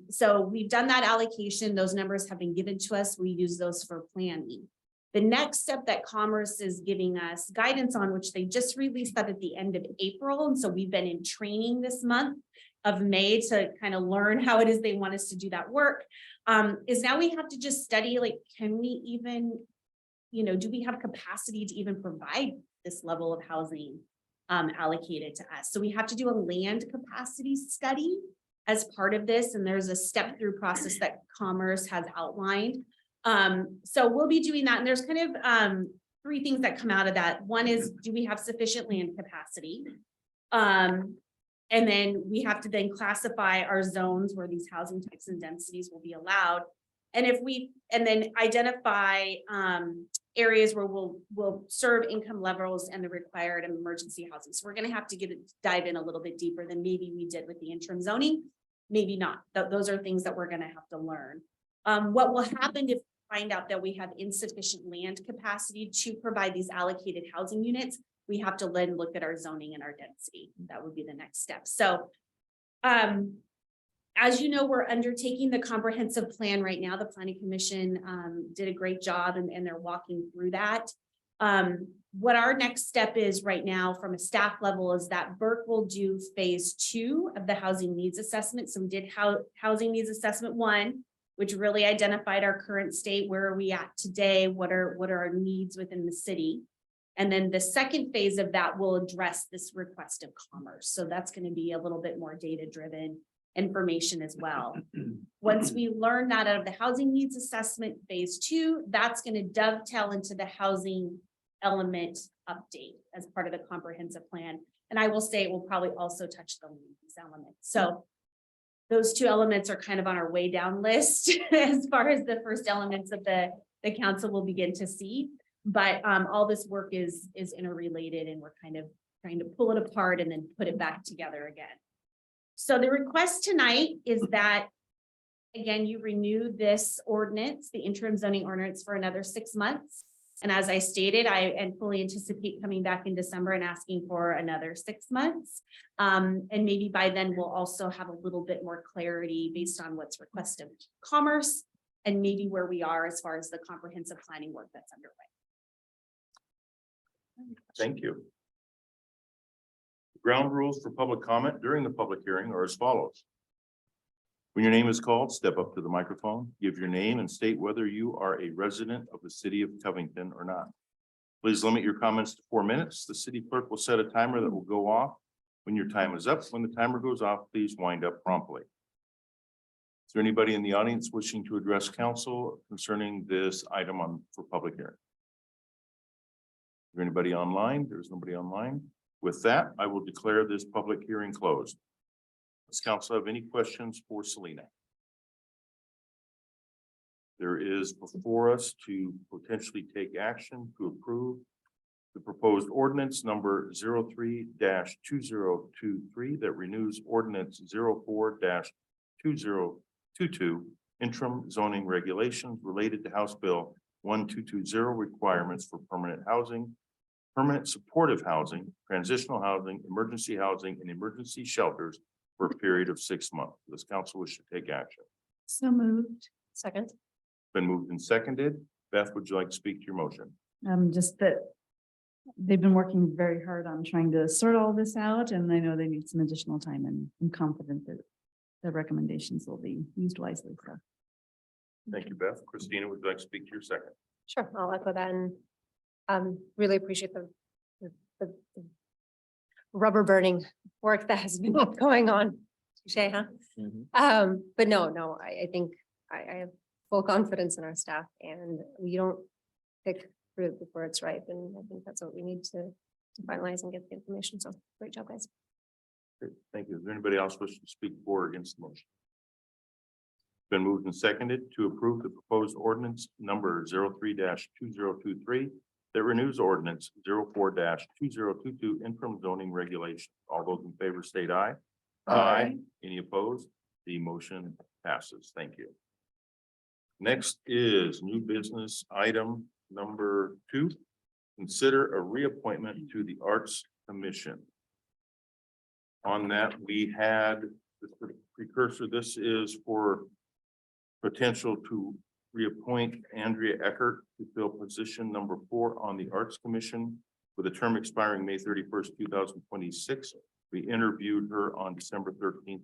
So we've done that allocation. Those numbers have been given to us. We use those for planning. The next step that Commerce is giving us guidance on, which they just released that at the end of April. And so we've been in training this month of May to kind of learn how it is they want us to do that work, is now we have to just study, like, can we even, do we have capacity to even provide this level of housing allocated to us? So we have to do a land capacity study as part of this. And there's a step through process that Commerce has outlined. So we'll be doing that. And there's kind of 3 things that come out of that. One is, do we have sufficient land capacity? And then we have to then classify our zones where these housing types and densities will be allowed. And then identify areas where we'll serve income levels and the required emergency housing. So we're going to have to dive in a little bit deeper than maybe we did with the interim zoning. Maybe not. Those are things that we're going to have to learn. What will happen if we find out that we have insufficient land capacity to provide these allocated housing units? We have to then look at our zoning and our density. That would be the next step. So, as you know, we're undertaking the comprehensive plan right now. The Planning Commission did a great job, and they're walking through that. What our next step is right now from a staff level is that Burke will do phase 2 of the housing needs assessment. So we did housing needs assessment 1, which really identified our current state. Where are we at today? What are our needs within the city? And then the second phase of that will address this request of Commerce. So that's going to be a little bit more data-driven information as well. Once we learn that out of the housing needs assessment phase 2, that's going to dovetail into the housing element update as part of the comprehensive plan. And I will say it will probably also touch the needs element. So those 2 elements are kind of on our way down list as far as the first elements of the council will begin to see. But all this work is interrelated, and we're kind of trying to pull it apart and then put it back together again. So the request tonight is that, again, you renew this ordinance, the interim zoning ordinance, for another 6 months. And as I stated, I fully anticipate coming back in December and asking for another 6 months. And maybe by then we'll also have a little bit more clarity based on what's requested of Commerce and maybe where we are as far as the comprehensive planning work that's underway. Thank you. Ground rules for public comment during the public hearing are as follows. When your name is called, step up to the microphone, give your name and state whether you are a resident of the city of Covington or not. Please limit your comments to 4 minutes. The city clerk will set a timer that will go off when your time is up. When the timer goes off, please wind up promptly. Is there anybody in the audience wishing to address council concerning this item for public hearing? Is there anybody online? There's nobody online. With that, I will declare this public hearing closed. Does council have any questions for Selena? There is before us to potentially take action to approve the proposed ordinance number 03-2023 that renews ordinance 04-2022 interim zoning regulations related to House Bill 1220 requirements for permanent housing, permanent supportive housing, transitional housing, emergency housing, and emergency shelters for a period of 6 months. This council wish to take action. So moved. Second. Been moved and seconded. Beth, would you like to speak to your motion? Just that they've been working very hard on trying to sort all this out, and I know they need some additional time, and I'm confident that the recommendations will be used wisely. So Thank you, Beth. Christina, would you like to speak to your second? Sure, I'll echo that and really appreciate the rubber burning work that has been going on. Touché, huh? But no, I think I have full confidence in our staff, and we don't pick fruit before it's ripe, and I think that's what we need to finalize and get the information. So great job, guys. Great, thank you. Is there anybody else wishing to speak for or against the motion? Been moved and seconded to approve the proposed ordinance number 03-2023 that renews ordinance 04-2022 interim zoning regulation. All those in favor state aye. Aye. Any opposed? The motion passes. Thank you. Next is new business item number 2. Consider a reappointment to the Arts Commission. On that, we had the precursor. This is for potential to reappoint Andrea Eckert to fill position number 4 on the Arts Commission with a term expiring May 31st, 2026. We interviewed her on December 13th,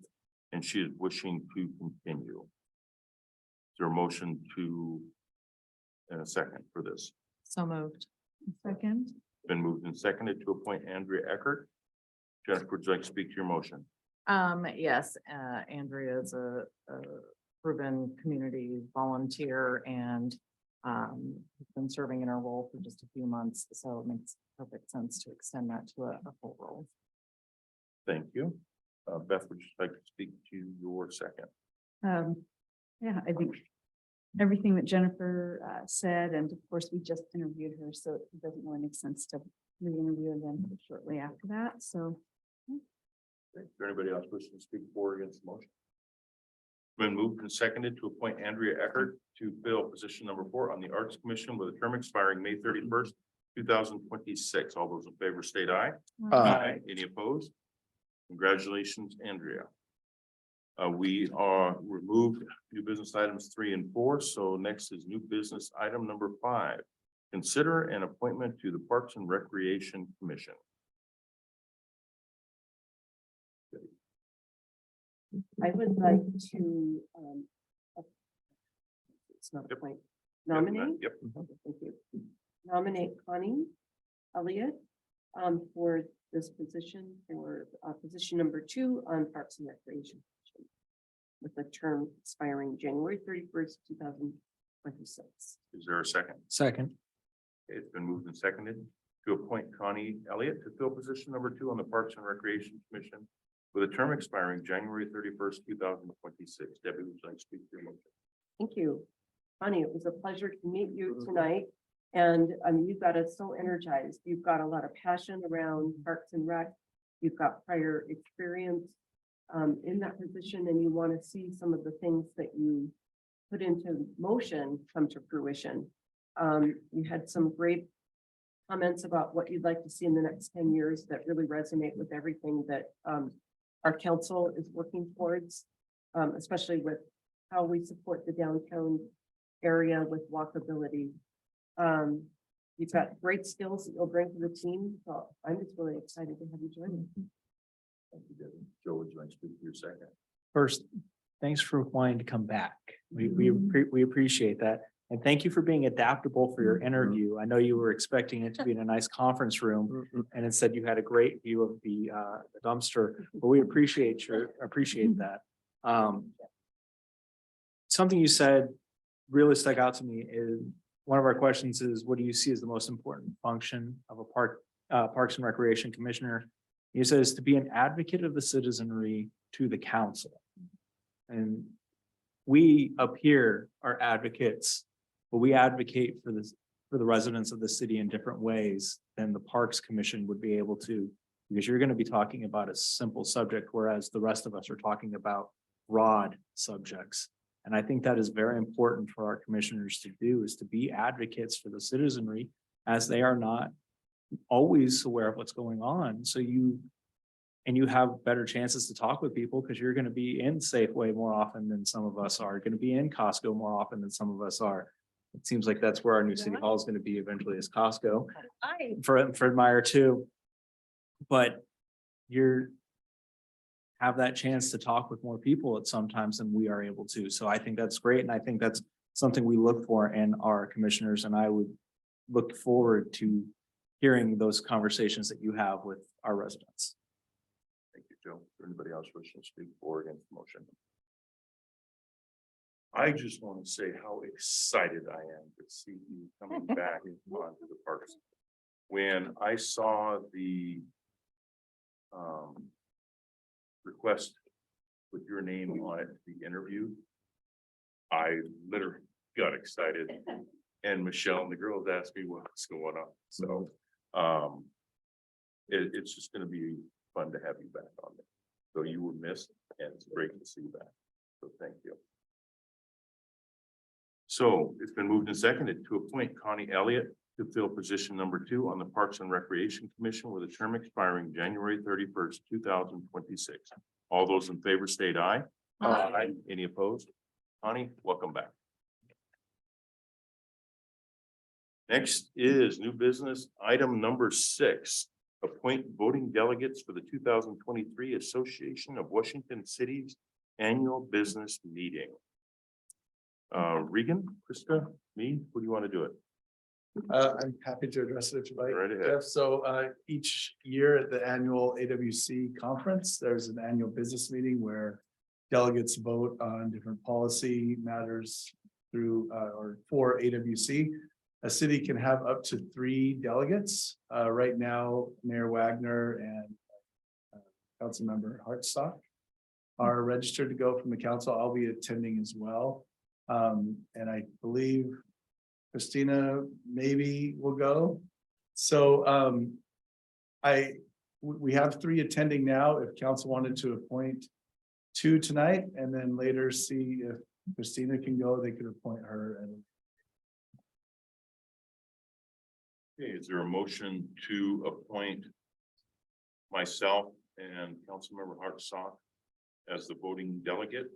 and she is wishing to continue. Is there a motion to and a second for this? So moved. second. Been moved and seconded to appoint Andrea Eckert. Jennifer, would you like to speak to your motion? Yes, Andrea is a proven community volunteer and has been serving in her role for just a few months, so it makes perfect sense to extend that to a full role. Thank you. Beth, would you like to speak to your second? Yeah, I think everything that Jennifer said, and of course, we just interviewed her, so it doesn't really make sense to re-interview again shortly after that, so. Is there anybody else wishing to speak for or against the motion? Been moved and seconded to appoint Andrea Eckert to fill position number 4 on the Arts Commission with a term expiring May 31st, 2026. All those in favor state aye. Aye. Any opposed? Congratulations, Andrea. We are removed new business items 3 and 4. So next is new business item number 5. Consider an appointment to the Parks and Recreation Commission. I would like to, it's not a Yep. point, nominate, Yep. thank you. Nominate Connie Elliott, for this position, for, position number 2 on Parks and Recreation Commission, with a term expiring January 31st, 2026. Is there a second? Second. It's been moved and seconded to appoint Connie Elliott to fill position number 2 on the Parks and Recreation Commission with a term expiring January 31st, 2026. Debbie, would you like to speak to your motion? Thank you. Connie, it was a pleasure to meet you tonight. And you've got us so energized. You've got a lot of passion around Parks and Rec. You've got prior experience in that position, and you want to see some of the things that you put into motion come to fruition. You had some great comments about what you'd like to see in the next 10 years that really resonate with everything that our council is working towards, especially with how we support the downtown area with walkability. You've got great skills that you'll bring to the team, so I'm just really excited to have you join me. Thank you, Debbie. Joe, would you like to speak to your second? First, thanks for wanting to come back. We appreciate that. And thank you for being adaptable for your interview. I know you were expecting it to be in a nice conference room and instead you had a great view of the dumpster, but we appreciate that. Something you said really stuck out to me is one of our questions is, what do you see as the most important function of a Parks and Recreation Commissioner? He says to be an advocate of the citizenry to the council. And we up here are advocates, but we advocate for the residents of the city in different ways than the Parks Commission would be able to, because you're going to be talking about a simple subject, whereas the rest of us are talking about broad subjects. And I think that is very important for our commissioners to do, is to be advocates for the citizenry, as they are not always aware of what's going on. So you have better chances to talk with people because you're going to be in Safeway more often than some of us are, going to be in Costco more often than some of us are. It seems like that's where our new city hall is going to be eventually, is Costco for Fred Meyer too. But you're have that chance to talk with more people at sometimes than we are able to. So I think that's great. And I think that's something we look for in our commissioners. And I would look forward to hearing those conversations that you have with our residents. Thank you, Joe. Anybody else wishing to speak for or against the motion? I just want to say how excited I am to see you coming back onto the parks. When I saw the request with your name on it, the interview, I literally got excited. And Michelle and the girls asked me what's going on. So it's just going to be fun to have you back on there. So you were missed and it's great to see you back. So thank you. So it's been moved and seconded to appoint Connie Elliott to fill position number 2 on the Parks and Recreation Commission with a term expiring January 31st, 2026. All those in favor state aye. Aye. Any opposed? Connie, welcome back. Next is new business item number 6. Appoint voting delegates for the 2023 Association of Washington Cities Annual Business Meeting. Regan, Krista, me, who do you want to do it? I'm happy to address it if you like. Right ahead. Jeff. So each year at the annual AWC conference, there's an annual business meeting where delegates vote on different policy matters through or for AWC. A city can have up to 3 delegates. Right now, Mayor Wagner and Councilmember Hartsock are registered to go from the council. I'll be attending as well. And I believe Christina maybe will go. So we have 3 attending now. If council wanted to appoint 2 tonight and then later see if Christina can go, they could appoint her. And Okay, is there a motion to appoint myself and Councilmember Hartsock as the voting delegate,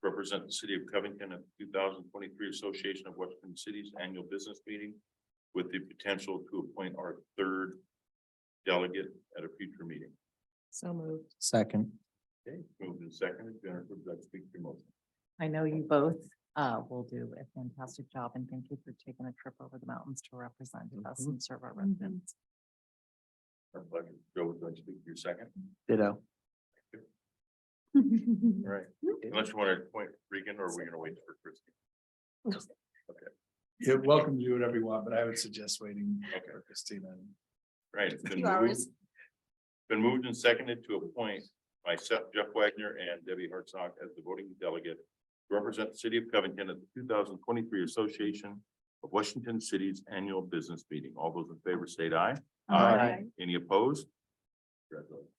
represent the city of Covington at the 2023 Association of Western Cities Annual Business Meeting, with the potential to appoint our 3rd delegate at a future meeting? So moved. Second. Okay, moved and seconded. Jennifer, would you like to speak to your motion? I know you both will do a fantastic job, and thank you for taking a trip over the mountains to represent us and serve our residents. Our pleasure. Joe, would you like to speak to your second? Ditto. All right, unless you want to appoint Regan, or are we going to wait for Christie? you're welcome to do whatever you want, but I would suggest waiting Okay. for Christina. Right, it's been 2 moved. hours. Been moved and seconded to appoint myself, Jeff Wagner, and Debbie Hartsock as the voting delegate to represent the city of Covington at the 2023 Association of Washington Cities Annual Business Meeting. All those in favor state aye. Aye. Any opposed? Congratulations.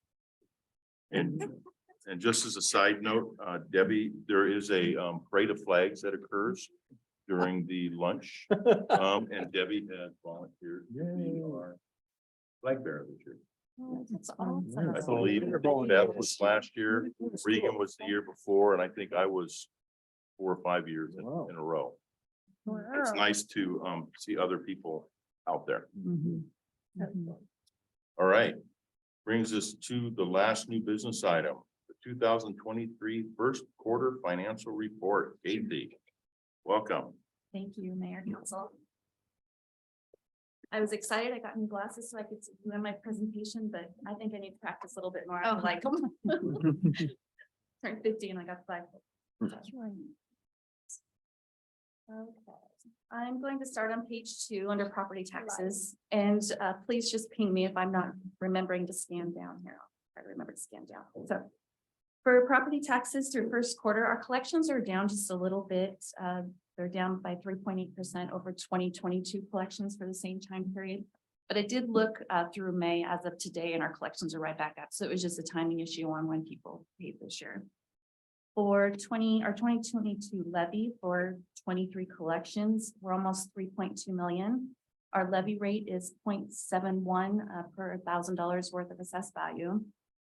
And just as a side note, Debbie, there is a parade of flags that occurs during the lunch. And Debbie has volunteered to be our flag bearer this year. That's awesome. I believe Beth was last year, Regan was the year before, and I think I was 4 or 5 years in a row. It's nice to see other people out there. All right, brings us to the last new business item, the 2023 first quarter financial report. Casey, welcome. Thank you, Mayor Council. I was excited. I got new glasses so I could do my presentation, but I think I need to practice a little bit more. I like them. Turned 50 and I got 5. Okay, I'm going to start on page 2 under property taxes, and please just ping me if I'm not remembering to scan down here. I'll try to remember to scan down. So for property taxes through first quarter, our collections are down just a little bit. They're down by 3.8% over 2022 collections for the same time period. But I did look through May as of today, and our collections are right back up. So it was just a timing issue on when people paid this year. For 2022 levy for 23 collections, we're almost 3.2 million. Our levy rate is 0.71 per $1,000 worth of assessed value.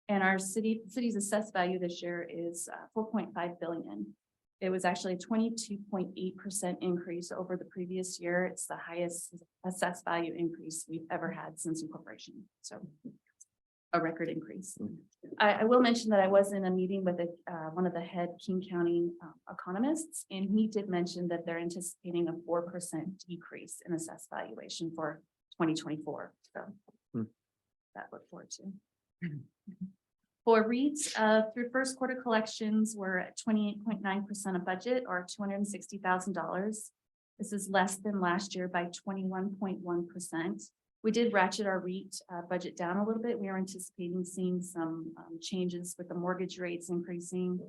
And our city's assessed value this year is 4.5 billion. It was actually a 22.8% increase over the previous year. It's the highest assessed value increase we've ever had since incorporation. So a record increase. I will mention that I was in a meeting with one of the head King County economists, and he did mention that they're anticipating a 4% decrease in assessed valuation for 2024. So that look forward to. For REITs, through first quarter collections, we're at 28.9% of budget, or $260,000. This is less than last year by 21.1%. We did ratchet our REIT budget down a little bit. We are anticipating seeing some changes with the mortgage rates increasing.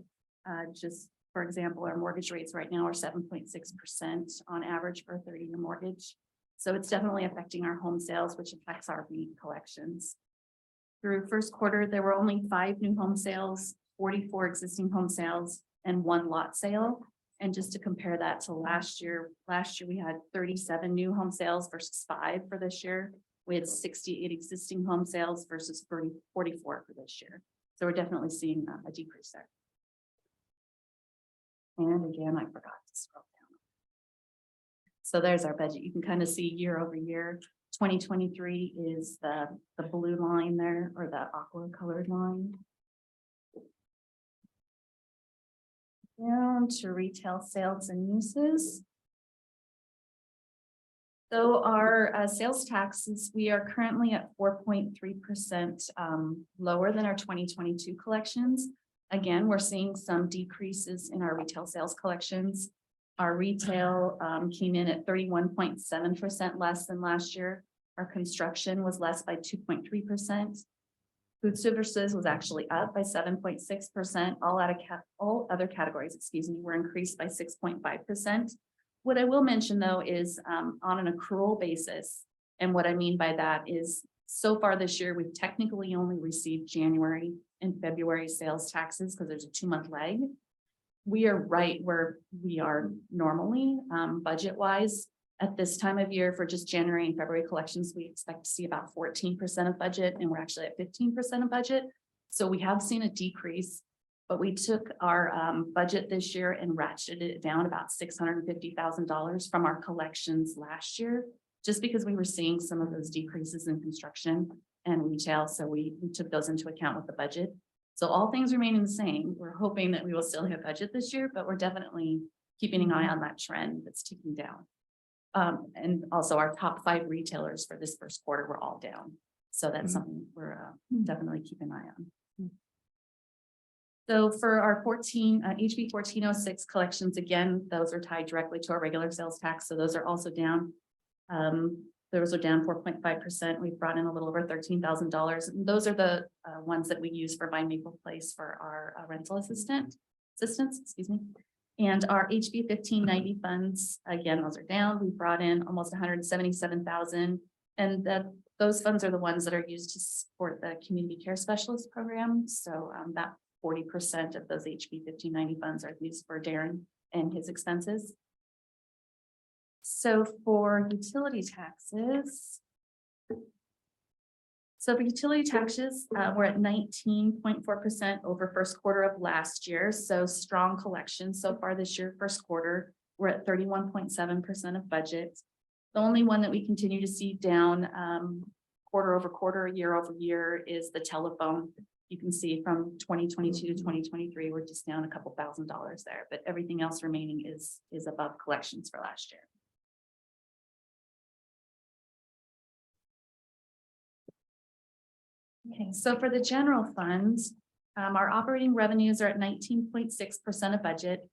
Just for example, our mortgage rates right now are 7.6% on average for a 30-year mortgage. So it's definitely affecting our home sales, which affects our REIT collections. Through first quarter, there were only 5 new home sales, 44 existing home sales, and 1 lot sale. And just to compare that to last year we had 37 new home sales versus 5 for this year. We had 68 existing home sales versus 44 for this year. So we're definitely seeing a decrease there. And again, I forgot to scroll down. So there's our budget. You can kind of see year over year. 2023 is the blue line there, or the aqua colored line. Down to retail sales and uses. So our sales taxes, we are currently at 4.3% lower than our 2022 collections. Again, we're seeing some decreases in our retail sales collections. Our retail came in at 31.7% less than last year. Our construction was less by 2.3%. Food services was actually up by 7.6%. All other categories, were increased by 6.5%. What I will mention though is on an accrual basis. And what I mean by that is so far this year, we've technically only received January and February sales taxes because there's a 2-month lag. We are right where we are normally budget wise. At this time of year for just January and February collections, we expect to see about 14% of budget, and we're actually at 15% of budget. So we have seen a decrease, but we took our budget this year and ratcheted it down about $650,000 from our collections last year, just because we were seeing some of those decreases in construction and retail. So we took those into account with the budget. So all things remaining the same. We're hoping that we will still hit budget this year, but we're definitely keeping an eye on that trend that's ticking down. And also our top 5 retailers for this first quarter were all down. So that's something we're definitely keeping an eye on. So for our HB 1406 collections, again, those are tied directly to our regular sales tax. So those are also down. Those are down 4.5%. We've brought in a little over $13,000. Those are the ones that we use for Vine Maple Place for our rental assistance, And our HB 1590 funds, again, those are down. We brought in almost 177,000. And those funds are the ones that are used to support the community care specialist program. So that 40% of those HB 1590 funds are used for Darren and his expenses. So for utility taxes, we're at 19.4% over first quarter of last year. So strong collection so far this year, first quarter, we're at 31.7% of budget. The only one that we continue to see down quarter over quarter, year over year is the telephone. You can see from 2022 to 2023, we're just down a couple $1,000s there, but everything else remaining is above collections for last year. Okay, so for the general fund, our operating revenues are at 19.6% of budget.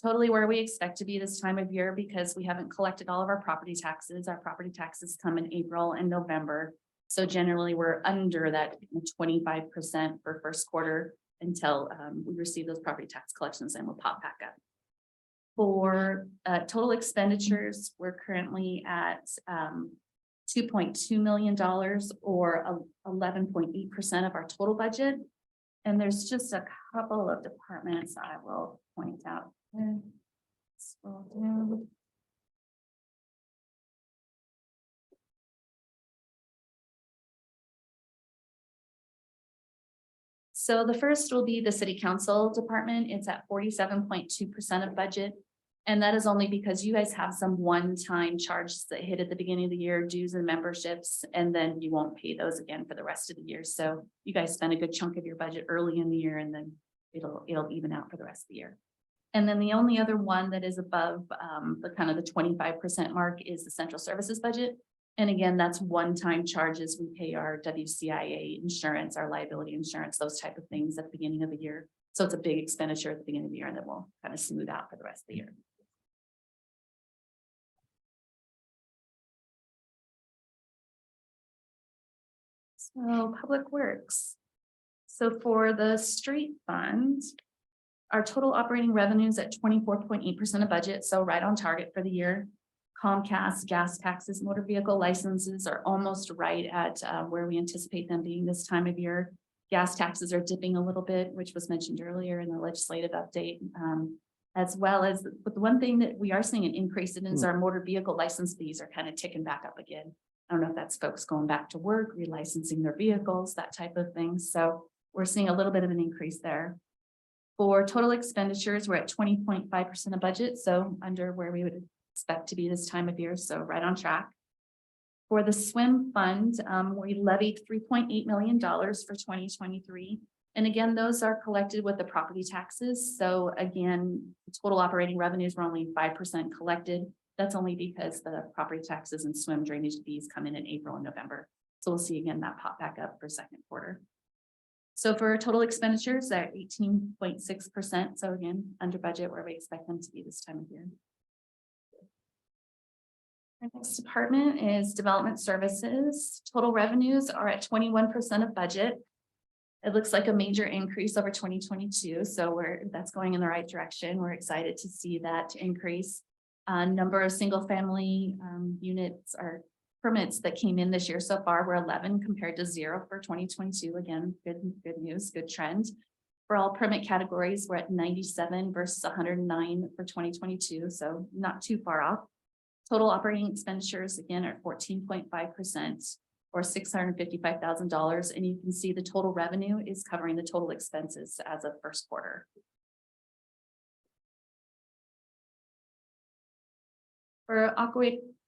Totally where we expect to be this time of year because we haven't collected all of our property taxes. Our property taxes come in April and November. So generally, we're under that 25% for first quarter until we receive those property tax collections and we'll pop back up. For total expenditures, we're currently at $2.2 million or 11.8% of our total budget. And there's just a couple of departments I will point out. Scroll down. So the first will be the city council department. It's at 47.2% of budget. And that is only because you guys have some one-time charges that hit at the beginning of the year, dues and memberships, and then you won't pay those again for the rest of the year. So you guys spend a good chunk of your budget early in the year and then it'll even out for the rest of the year. And then the only other one that is above the kind of the 25% mark is the central services budget. And again, that's one-time charges. We pay our WCIA insurance, our liability insurance, those type of things at the beginning of the year. So it's a big expenditure at the beginning of the year and then we'll kind of smooth out for the rest of the year. So public works. So for the street fund, our total operating revenues at 24.8% of budget. So right on target for the year. Comcast, gas taxes, motor vehicle licenses are almost right at where we anticipate them being this time of year. Gas taxes are dipping a little bit, which was mentioned earlier in the legislative update. As well as, but the one thing that we are seeing an increase in is our motor vehicle license fees are kind of ticking back up again. I don't know if that's folks going back to work, relicensing their vehicles, that type of thing. So we're seeing a little bit of an increase there. For total expenditures, we're at 20.5% of budget. So under where we would expect to be this time of year. So right on track. For the swim fund, we levied $3.8 million for 2023. And again, those are collected with the property taxes. So again, total operating revenues were only 5% collected. That's only because the property taxes and swim drainage fees come in April and November. So we'll see again that pop back up for second quarter. So for total expenditures, they're 18.6%. So again, under budget where we expect them to be this time of year. Our next department is development services. Total revenues are at 21% of budget. It looks like a major increase over 2022. So that's going in the right direction. We're excited to see that increase. Number of single family units or permits that came in this year so far were 11 compared to 0 for 2022. Again, good news, good trend. For all permit categories, we're at 97 versus 109 for 2022. So not too far off. Total operating expenditures again are 14.5% or $655,000. And you can see the total revenue is covering the total expenses as of first quarter. For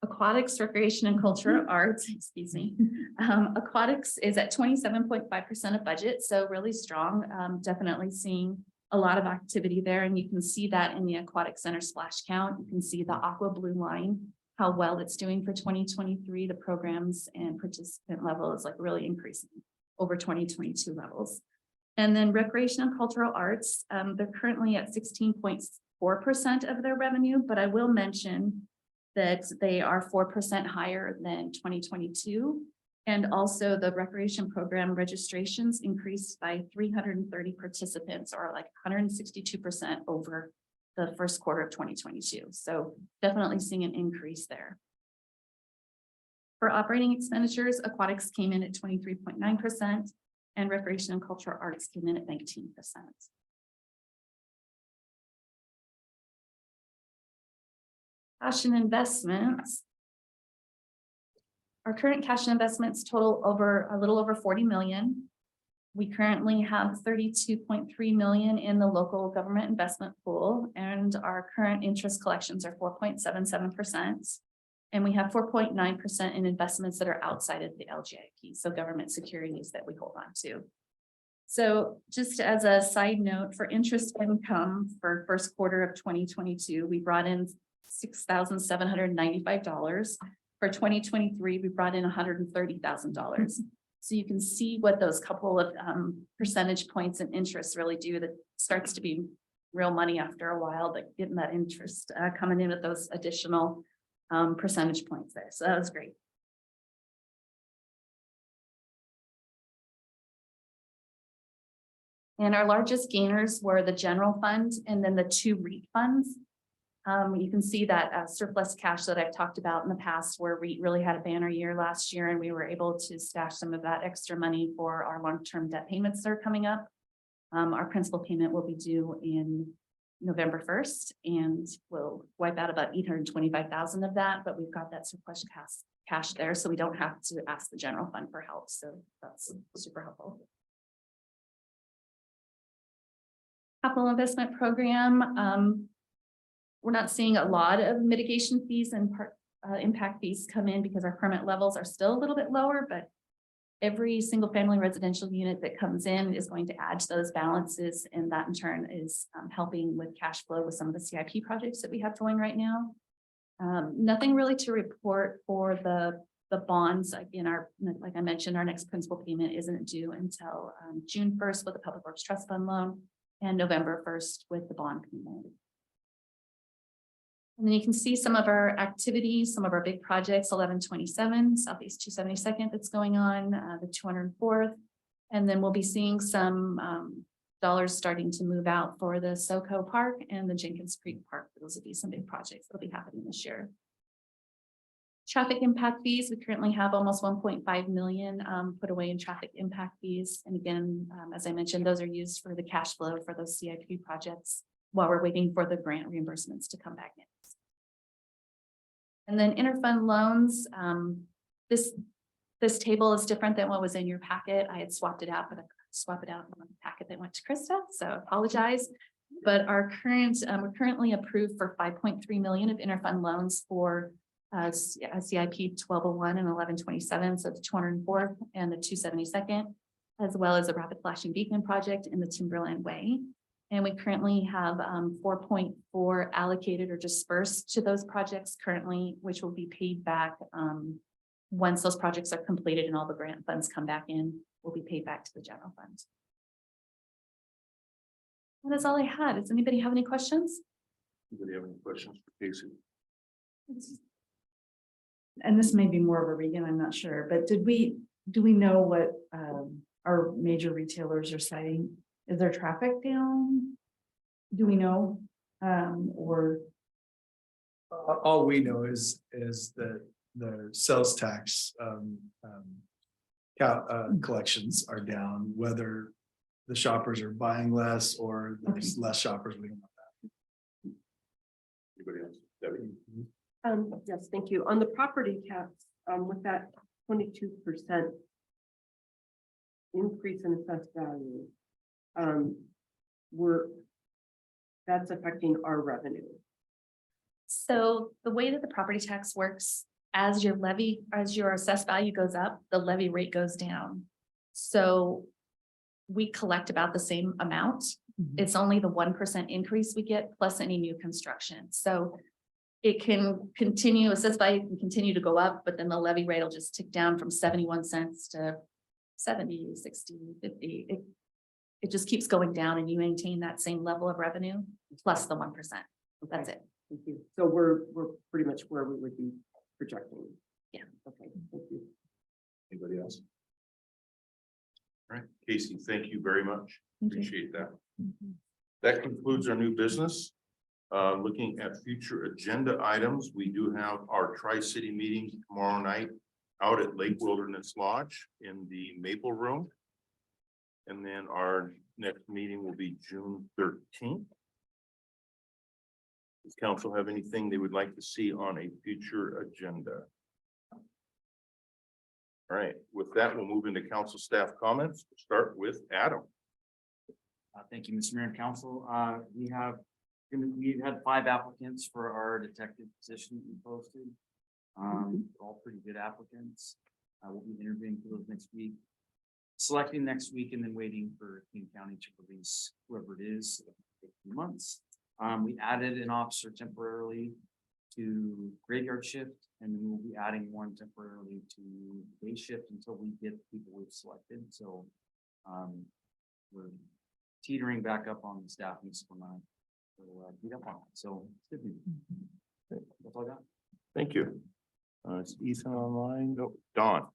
aquatics, recreation and cultural arts, excuse me. Aquatics is at 27.5% of budget. So really strong, definitely seeing a lot of activity there. And you can see that in the aquatic center splash count. You can see the aqua blue line, how well it's doing for 2023. The programs and participant level is like really increasing over 2022 levels. And then recreation and cultural arts, they're currently at 16.4% of their revenue, but I will mention that they are 4% higher than 2022. And also the recreation program registrations increased by 330 participants or like 162% over the first quarter of 2022. So definitely seeing an increase there. For operating expenditures, aquatics came in at 23.9% and recreation and cultural arts came in at 19%. Cash and investments. Our current cash and investments total a little over 40 million. We currently have 32.3 million in the local government investment pool, and our current interest collections are 4.77%. And we have 4.9% in investments that are outside of the LGIP, so government securities that we hold on to. So just as a side note, for interest income for first quarter of 2022, we brought in $6,795. For 2023, we brought in $130,000. So you can see what those couple of percentage points in interest really do. That starts to be real money after a while, that getting that interest coming in with those additional percentage points there. So that was great. And our largest gainers were the general fund and then the two REIT funds. You can see that surplus cash that I've talked about in the past, where REIT really had a banner year last year, and we were able to stash some of that extra money for our long-term debt payments that are coming up. Our principal payment will be due in November 1st, and we'll wipe out about 825,000 of that, but we've got that surplus cash there, so we don't have to ask the general fund for help. So that's super helpful. Capital investment program. We're not seeing a lot of mitigation fees and impact fees come in because our permit levels are still a little bit lower, but every single family residential unit that comes in is going to add to those balances, and that in turn is helping with cash flow with some of the CIP projects that we have going right now. Nothing really to report for the bonds. Again, like I mentioned, our next principal payment isn't due until June 1st with the Public Works Trust Fund loan and November 1st with the bond payment. And then you can see some of our activities, some of our big projects, 1127 Southeast 272nd that's going on, the 204th. And then we'll be seeing some dollars starting to move out for the SoCo Park and the Jenkins Creek Park. Those will be some big projects that'll be happening this year. Traffic impact fees, we currently have almost 1.5 million put away in traffic impact fees. And again, as I mentioned, those are used for the cash flow for those CIP projects while we're waiting for the grant reimbursements to come back in. And then interfund loans, this table is different than what was in your packet. I had swapped it out, but I swap it out in the packet that went to Krista, so I apologize. But our current, we're currently approved for 5.3 million of interfund loans for CIP 1201 and 1127, so the 204th and the 272nd, as well as a rapid flashing beacon project in the Timberland Way. And we currently have 4.4 allocated or dispersed to those projects currently, which will be paid back once those projects are completed and all the grant funds come back in, will be paid back to the general fund. That is all I had. Does anybody have any questions? Anybody have any questions for Casey? And this may be more of a Regan, I'm not sure, but do we know what our major retailers are citing? Is there traffic down? Do we know? Or all we know is that the sales tax collections are down, whether the shoppers are buying less or there's less shoppers. We don't know that. Anybody else? Debbie? Yes, thank you. On the property tax, with that 22% increase in assessed value, that's affecting our revenue. So the way that the property tax works, as your assessed value goes up, the levy rate goes down. So we collect about the same amount. It's only the 1% increase we get plus any new construction. So it can continue, assessed value can continue to go up, but then the levy rate will just tick down from 71 cents to 70, 60, 50. It just keeps going down and you maintain that same level of revenue plus the 1%. That's it. Thank you. So we're pretty much where we would be projecting. Yeah. Okay, thank you. Anybody else? All right, Casey, thank you very much. Appreciate that. That concludes our new business. Looking at future agenda items, we do have our Tri-City meeting tomorrow night out at Lake Wilderness Lodge in the Maple Room. And then our next meeting will be June 13th. Does council have anything they would like to see on a future agenda? All right, with that, we'll move into council staff comments. We'll start with Adam. Thank you, Mr. Mayor and Council. We've had 5 applicants for our detective position that we posted. All pretty good applicants. We'll be interviewing for those next week. selecting next week and then waiting for King County to release whoever it is, a few months. We added an officer temporarily to graveyard shift, and then we'll be adding one temporarily to day shift until we get people we've selected. So we're teetering back up on the staffing, so we're not beat up on it. So it's good news. That's all I got. Thank you. Is Ethan online? No, Don.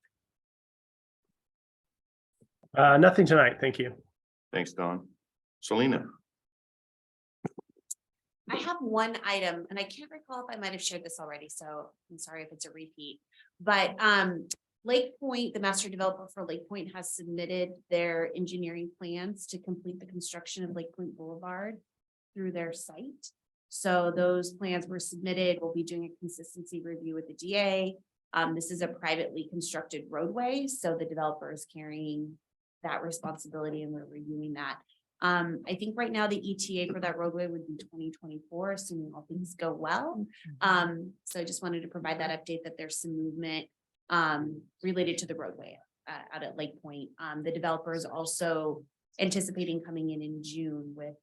Nothing tonight, thank you. Thanks, Don. Selena. I have one item, and I can't recall if I might have shared this already, so I'm sorry if it's a repeat. But Lake Point, the master developer for Lake Point, has submitted their engineering plans to complete the construction of Lake Point Boulevard through their site. So those plans were submitted. We'll be doing a consistency review with the DA. This is a privately constructed roadway, so the developer is carrying that responsibility, and we're reviewing that. I think right now the ETA for that roadway would be 2024, assuming all things go well. So I just wanted to provide that update that there's some movement related to the roadway out at Lake Point. The developer is also anticipating coming in June with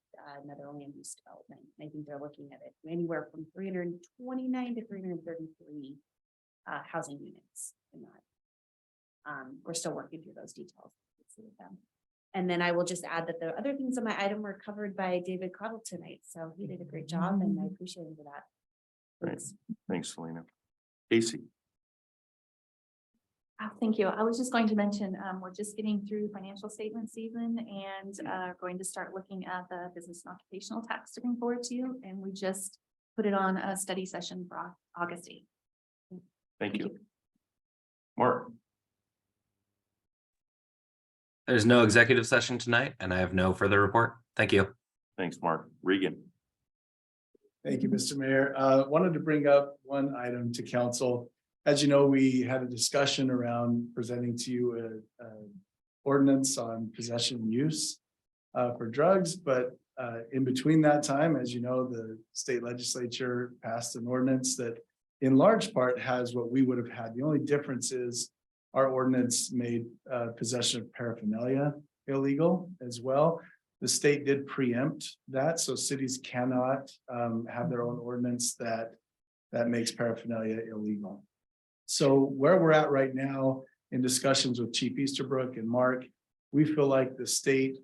another land use development. I think they're looking at it anywhere from 329 to 333 housing units in that. We're still working through those details with them. And then I will just add that the other things on my item were covered by David Cottle tonight. So he did a great job, and I appreciate him for that. Thanks. Thanks, Selena. Casey. Thank you. I was just going to mention, we're just getting through financial statement season and going to start looking at the business and occupational tax to bring forward to you. And we just put it on a study session for August 8th. Thank you. Mark. There's no executive session tonight, and I have no further report. Thank you. Thanks, Mark. Regan. Thank you, Mr. Mayor. Wanted to bring up one item to council. As you know, we had a discussion around presenting to you a ordinance on possession and use for drugs, but in between that time, as you know, the state legislature passed an ordinance that in large part has what we would have had. The only difference is our ordinance made possession of paraphernalia illegal as well. The state did preempt that, so cities cannot have their own ordinance that makes paraphernalia illegal. So where we're at right now in discussions with Chief Easterbrook and Mark, we feel like the state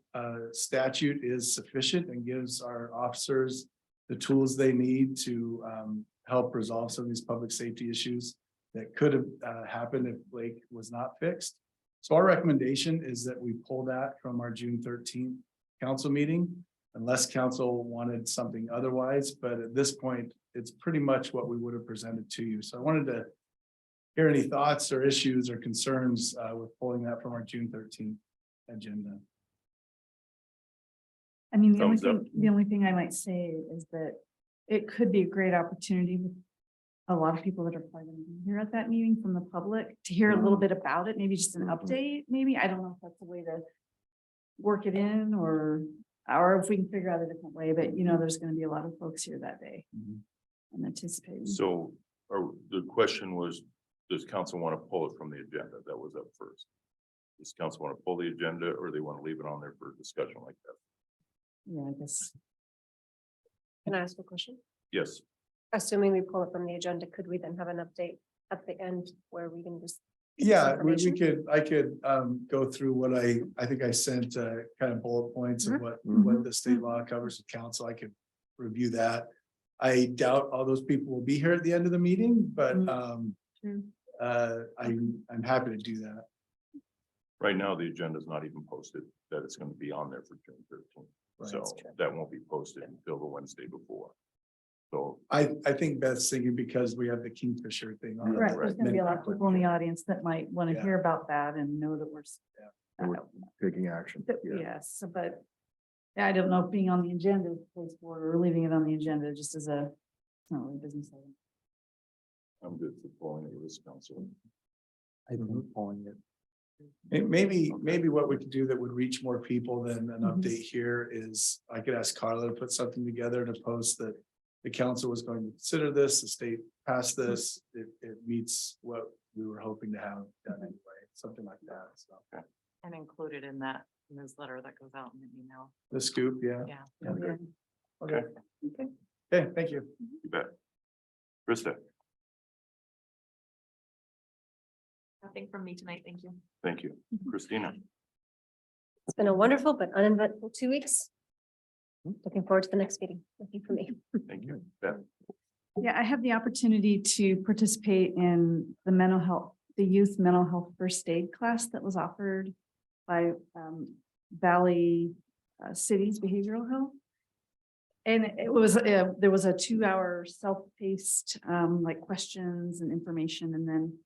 statute is sufficient and gives our officers the tools they need to help resolve some of these public safety issues that could have happened if Lake was not fixed. So our recommendation is that we pull that from our June 13th council meeting, unless council wanted something otherwise. But at this point, it's pretty much what we would have presented to you. So I wanted to hear any thoughts or issues or concerns with pulling that from our June 13th agenda. I mean, the Thumbs up. only thing I might say is that it could be a great opportunity with a lot of people that are probably going to be here at that meeting from the public to hear a little bit about it, maybe just an update, maybe. I don't know if that's a way to work it in or if we can figure out a different way, but you know, there's going to be a lot of folks here that day. I'm anticipating. So the question was, does council want to pull it from the agenda? That was up first. Does council want to pull the agenda, or they want to leave it on there for discussion like that? Yeah, I guess. Can I ask a question? Yes. Assuming we pull it from the agenda, could we then have an update at the end where we can just? Yeah, we information? could, I could go through what I think I sent kind of bullet points of what the state law covers with council. I could review that. I doubt all those people will be here at the end of the meeting, but I'm happy to do that. Right now, the agenda is not even posted, that it's going to be on there for June 13th. Right, So that's true. that won't be posted until the Wednesday before. So I think Beth's thinking because we have the Kingfisher thing on. Right, there's gonna be a lot of people in the audience that might want to Yeah. hear about that and know that we're. Taking action. Yeah. Yes, so, but yeah, I don't know if being on the agenda is the place for it or leaving it on the agenda just as a, it's not really business item. I'm good for pulling it with this council. I think pulling it. Maybe what we could do that would reach more people than an update here is I could ask Carla to put something together to post that the council was going to consider this, the state passed this, it meets what we were hoping to have done anyway, something like that. So And included in that newsletter that goes out in the email. The scoop, yeah. Yeah. Yeah, great. Okay. Okay, thank you. You bet. Krista, Nothing from me tonight, thank you. thank you. Christina, It's been a wonderful but uneventful 2 weeks. Looking forward to the next meeting. Nothing for me. thank you. Beth, Yeah, I have the opportunity to participate in the mental health, the youth mental health first aid class that was offered by Valley Cities Behavioral Health. And it was, there was a 2-hour self-paced like questions and information, and then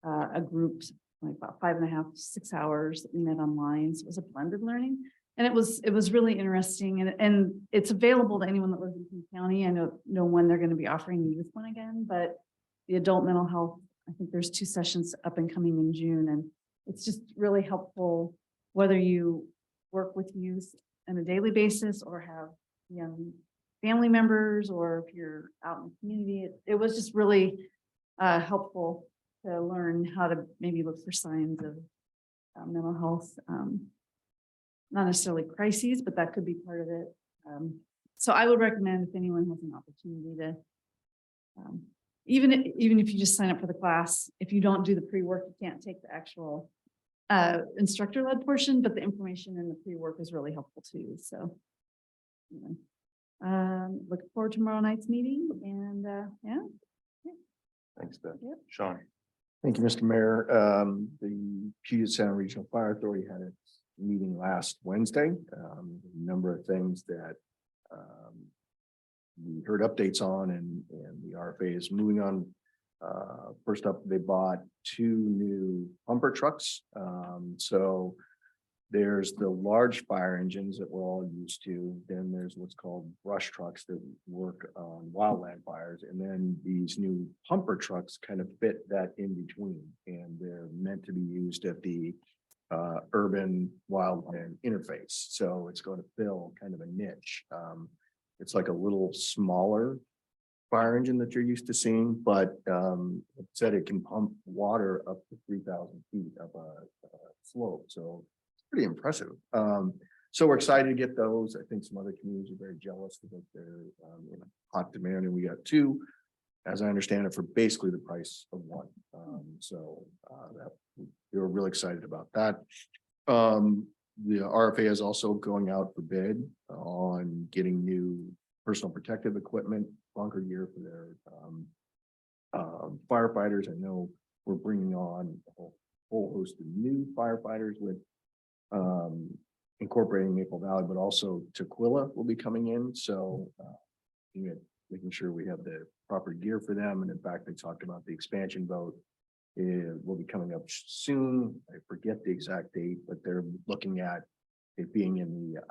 a group like about 5.5, 6 hours that we met online. So it was a blended learning. And it was really interesting, and it's available to anyone that lives in King County. I don't know when they're going to be offering the youth one again, but the adult mental health, I think there's 2 sessions up and coming in June, and it's just really helpful whether you work with youth on a daily basis or have young family members, or if you're out in the community. It was just really helpful to learn how to maybe look for signs of mental health. Not necessarily crises, but that could be part of it. So I would recommend if anyone has an opportunity to, even if you just sign up for the class, if you don't do the pre-work, you can't take the actual instructor-led portion, but the information in the pre-work is really helpful too. So looking forward to tomorrow night's meeting, and yeah. thanks, Beth. Yep. Sean, Thank you, Mr. Mayor. The Puget Sound Regional Fire Authority had its meeting last Wednesday. A number of things that we heard updates on, and the RFA is moving on. First up, they bought 2 new pumper trucks. So there's the large fire engines that we're all used to. Then there's what's called brush trucks that work on wildland fires. And then these new pumper trucks kind of fit that in between. And they're meant to be used at the urban wildland interface. So it's going to fill kind of a niche. It's like a little smaller fire engine that you're used to seeing, but it said it can pump water up to 3,000 feet up a slope. So it's pretty impressive. So we're excited to get those. I think some other communities are very jealous because they're in hot demand, and we got 2, as I understand it, for basically the price of 1. So that we were really excited about that. The RFA is also going out for bid on getting new personal protective equipment, bunker gear for their firefighters. I know we're bringing on a whole host of new firefighters with incorporating Maple Valley, but also Tequila will be coming in. So making sure we have the proper gear for them. And in fact, they talked about the expansion boat. It will be coming up soon. I forget the exact date, but they're looking at it being in the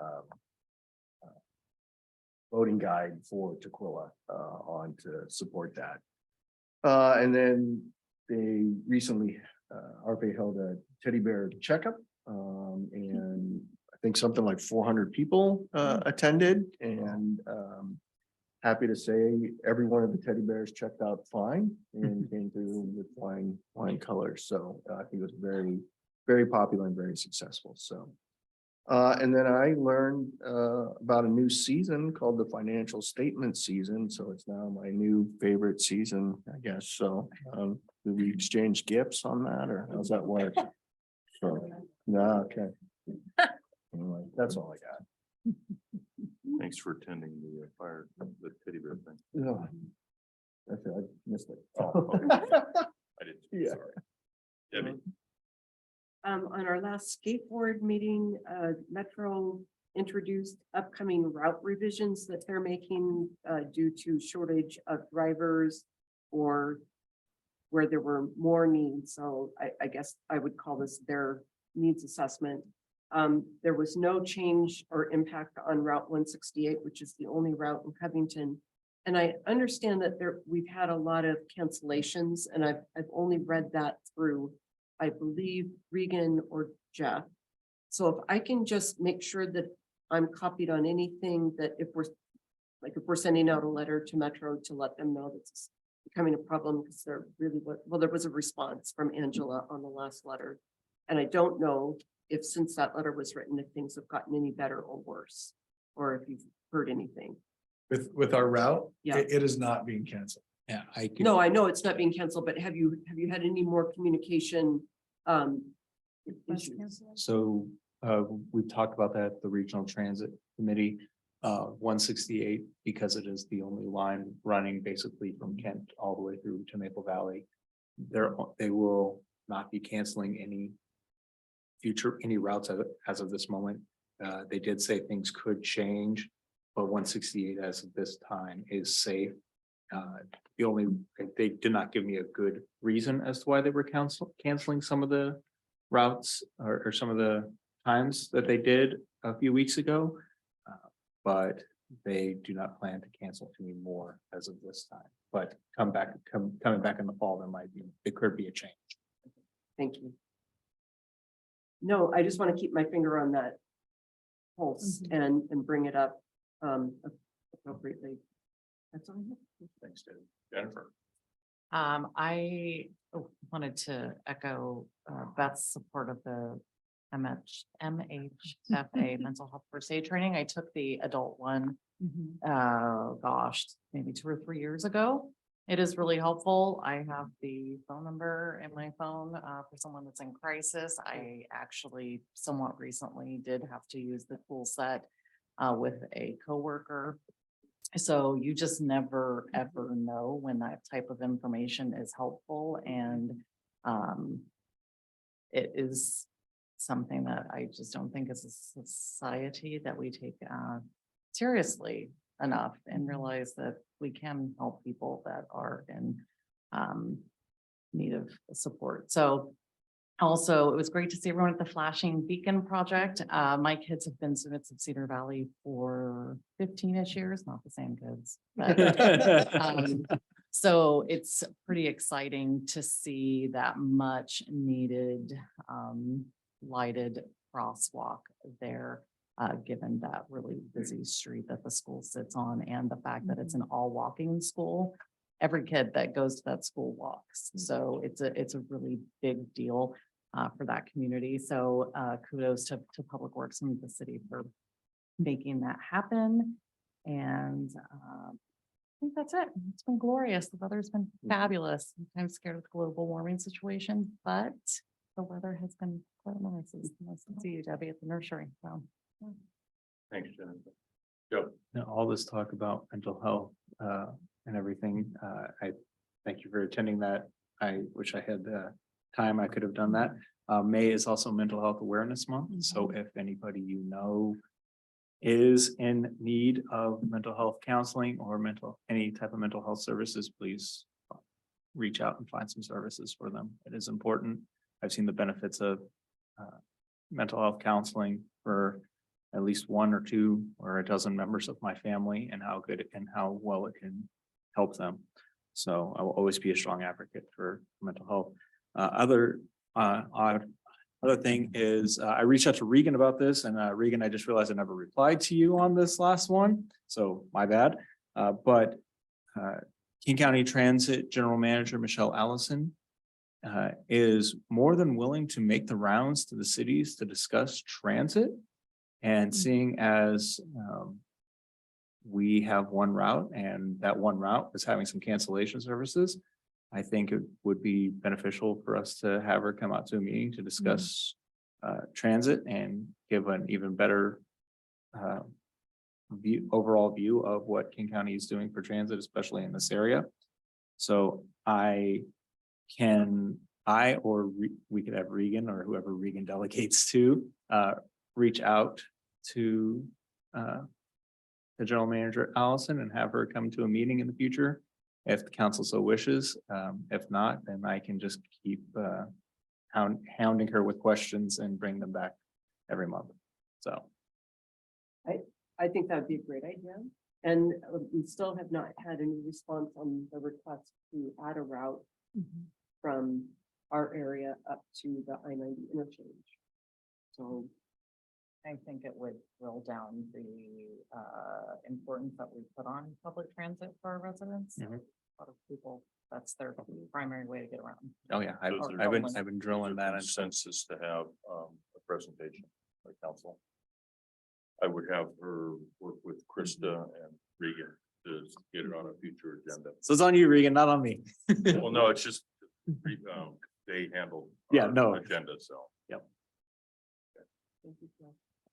voting guide for Tequila on to support that. And then they recently, RFA held a teddy bear checkup, and I think something like 400 people attended, and happy to say every one of the teddy bears checked out fine and came through with flying colors. So I think it was very, very popular and very successful. So and then I learned about a new season called the financial statement season. So it's now my new favorite season, I guess. So do we exchange gifts on that, or how's that work? So, no, okay. Anyway, that's all I got. thanks for attending the teddy bear thing. Yeah. That's it, I missed it. Oh, okay. I didn't. Yeah. Sorry. Debbie, On our last skateboard meeting, Metro introduced upcoming route revisions that they're making due to shortage of drivers, or where there were more needs. So I guess I would call this their needs assessment. There was no change or impact on Route 168, which is the only route in Covington. And I understand that we've had a lot of cancellations, and I've only read that through, I believe, Regan or Jeff. So if I can just make sure that I'm copied on anything, that if we're sending out a letter to Metro to let them know that it's becoming a problem, because they're really, well, there was a response from Angela on the last letter. And I don't know if since that letter was written, if things have gotten any better or worse, or if you've heard anything. With our route, Yeah. it is not being canceled. Yeah, I. No, I know it's not being canceled, but have you had any more communication? Issues? So, we've talked about that, at the Regional Transit Committee, 168, because it is the only line running basically from Kent all the way through to Maple Valley. They will not be canceling any routes as of this moment. They did say things could change, but 168 as of this time is safe. They did not give me a good reason as to why they were canceling some of the routes or some of the times that they did a few weeks ago. But they do not plan to cancel any more as of this time. But coming back in the fall, there could be a change. Thank you. No, I just want to keep my finger on that pulse and bring it up appropriately. That's all I have. Thanks, David. Jennifer. I wanted to echo Beth's support of the MHFA mental health first aid training. I took the adult one, gosh, maybe 2 or 3 years ago. It is really helpful. I have the phone number in my phone for someone that's in crisis. I actually somewhat recently did have to use the tool set with a coworker. So you just never, ever know when that type of information is helpful, and it is something that I just don't think as a society that we take seriously enough and realize that we can help people that are in need of support. So also, it was great to see everyone at the Flashing Beacon Project. My kids have been students of Cedar Valley for 15-ish years, not the same kids. But, so it's pretty exciting to see that much needed lighted crosswalk there, given that really busy street that the school sits on and the fact that it's an all walking school. Every kid that goes to that school walks. So it's a really big deal for that community. So kudos to Public Works and the city for making that happen. And I think that's it. It's been glorious. The weather's been fabulous. I'm scared of the global warming situation, but the weather has been quite nice. It's nice to see you, Debbie, at the nursery. So, yeah. Thanks, Jennifer. Joe. Now, all this talk about mental health and everything, I thank you for attending that. I wish I had the time I could have done that. May is also Mental Health Awareness Month. So if anybody you know is in need of mental health counseling or any type of mental health services, please reach out and find some services for them. It is important. I've seen the benefits of mental health counseling for at least 1 or 2 or a dozen members of my family, and how good and how well it can help them. So I will always be a strong advocate for mental health. Other thing is I reached out to Regan about this, and Regan, I just realized I never replied to you on this last one. So my bad. But King County Transit General Manager Michelle Allison is more than willing to make the rounds to the cities to discuss transit. And seeing as we have one route and that one route is having some cancellation services, I think it would be beneficial for us to have her come out to a meeting to discuss transit and give an even better overall view of what King County is doing for transit, especially in this area. So we could have Regan or whoever Regan delegates to reach out to the general manager Allison and have her come to a meeting in the future if the council so wishes. If not, then I can just keep hounding her with questions and bring them back every month. So I think that'd be a great idea. And we still have not had any response on the request to add a route from our area up to the I-90 interchange. So I think it would drill down the importance that we put on public transit for our residents. A lot of people, that's their primary way to get around. oh yeah, I've been drilling that in. Consensus to have a presentation by council. I would have her work with Krista and Regan to get it on a future agenda. So it's on you, Regan, not on me. Well, no, it's just, they handle. Yeah, our no. Agenda, so.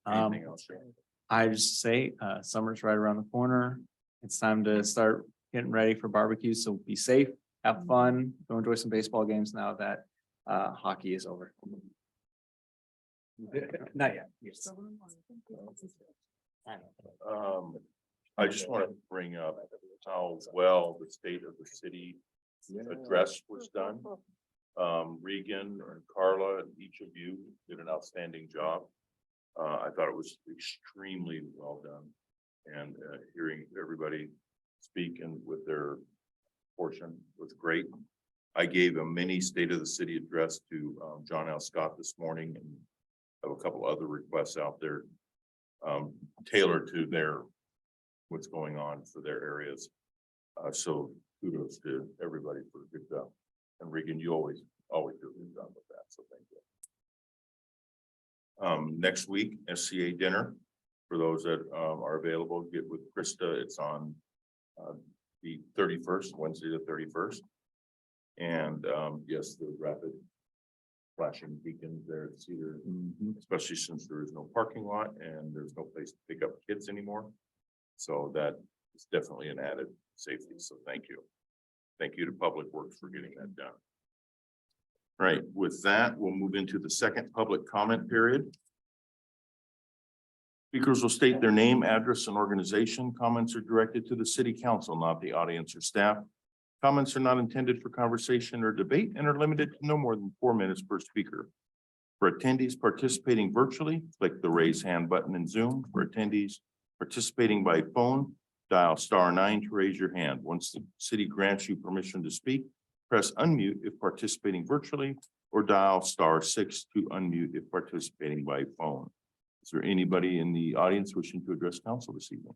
Um, Anything else, Shane? I just say, summer's right around the corner. It's time to start getting ready for barbecue, so be safe, have fun, go enjoy some baseball games now that, hockey is over. Not yet. Yes. I just want to bring up how well the state of the city address was done. Regan and Carla and each of you did an outstanding job. I thought it was extremely well done. And hearing everybody speak and with their portion was great. I gave a mini state of the city address to John L. Scott this morning and have a couple other requests out there tailored to their what's going on for their areas. So kudos to everybody for a good job. And Regan, you always do a good job with that. So thank you. Next week, SCA dinner. For those that are available, get with Krista. It's on the 31st, Wednesday, the 31st. And yes, the rapid flashing beacons there at Cedar, especially since there is no parking lot and there's no place to pick up kids anymore. So that is definitely an added safety. So thank you. Thank you to Public Works for getting that done. All right, with that, we'll move into the second public comment period. Speakers will state their name, address, and organization. Comments are directed to the city council, not the audience or staff. Comments are not intended for conversation or debate and are limited to no more than 4 minutes per speaker. For attendees participating virtually, click the raise hand button in Zoom. For attendees participating by phone, dial *9 to raise your hand. Once the city grants you permission to speak, press unmute if participating virtually or dial *6 to unmute if participating by phone. Is there anybody in the audience wishing to address council this evening?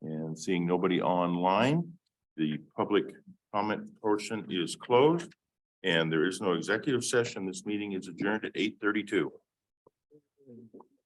And seeing nobody online, the public comment portion is closed and there is no executive session. This meeting is adjourned at 8:32.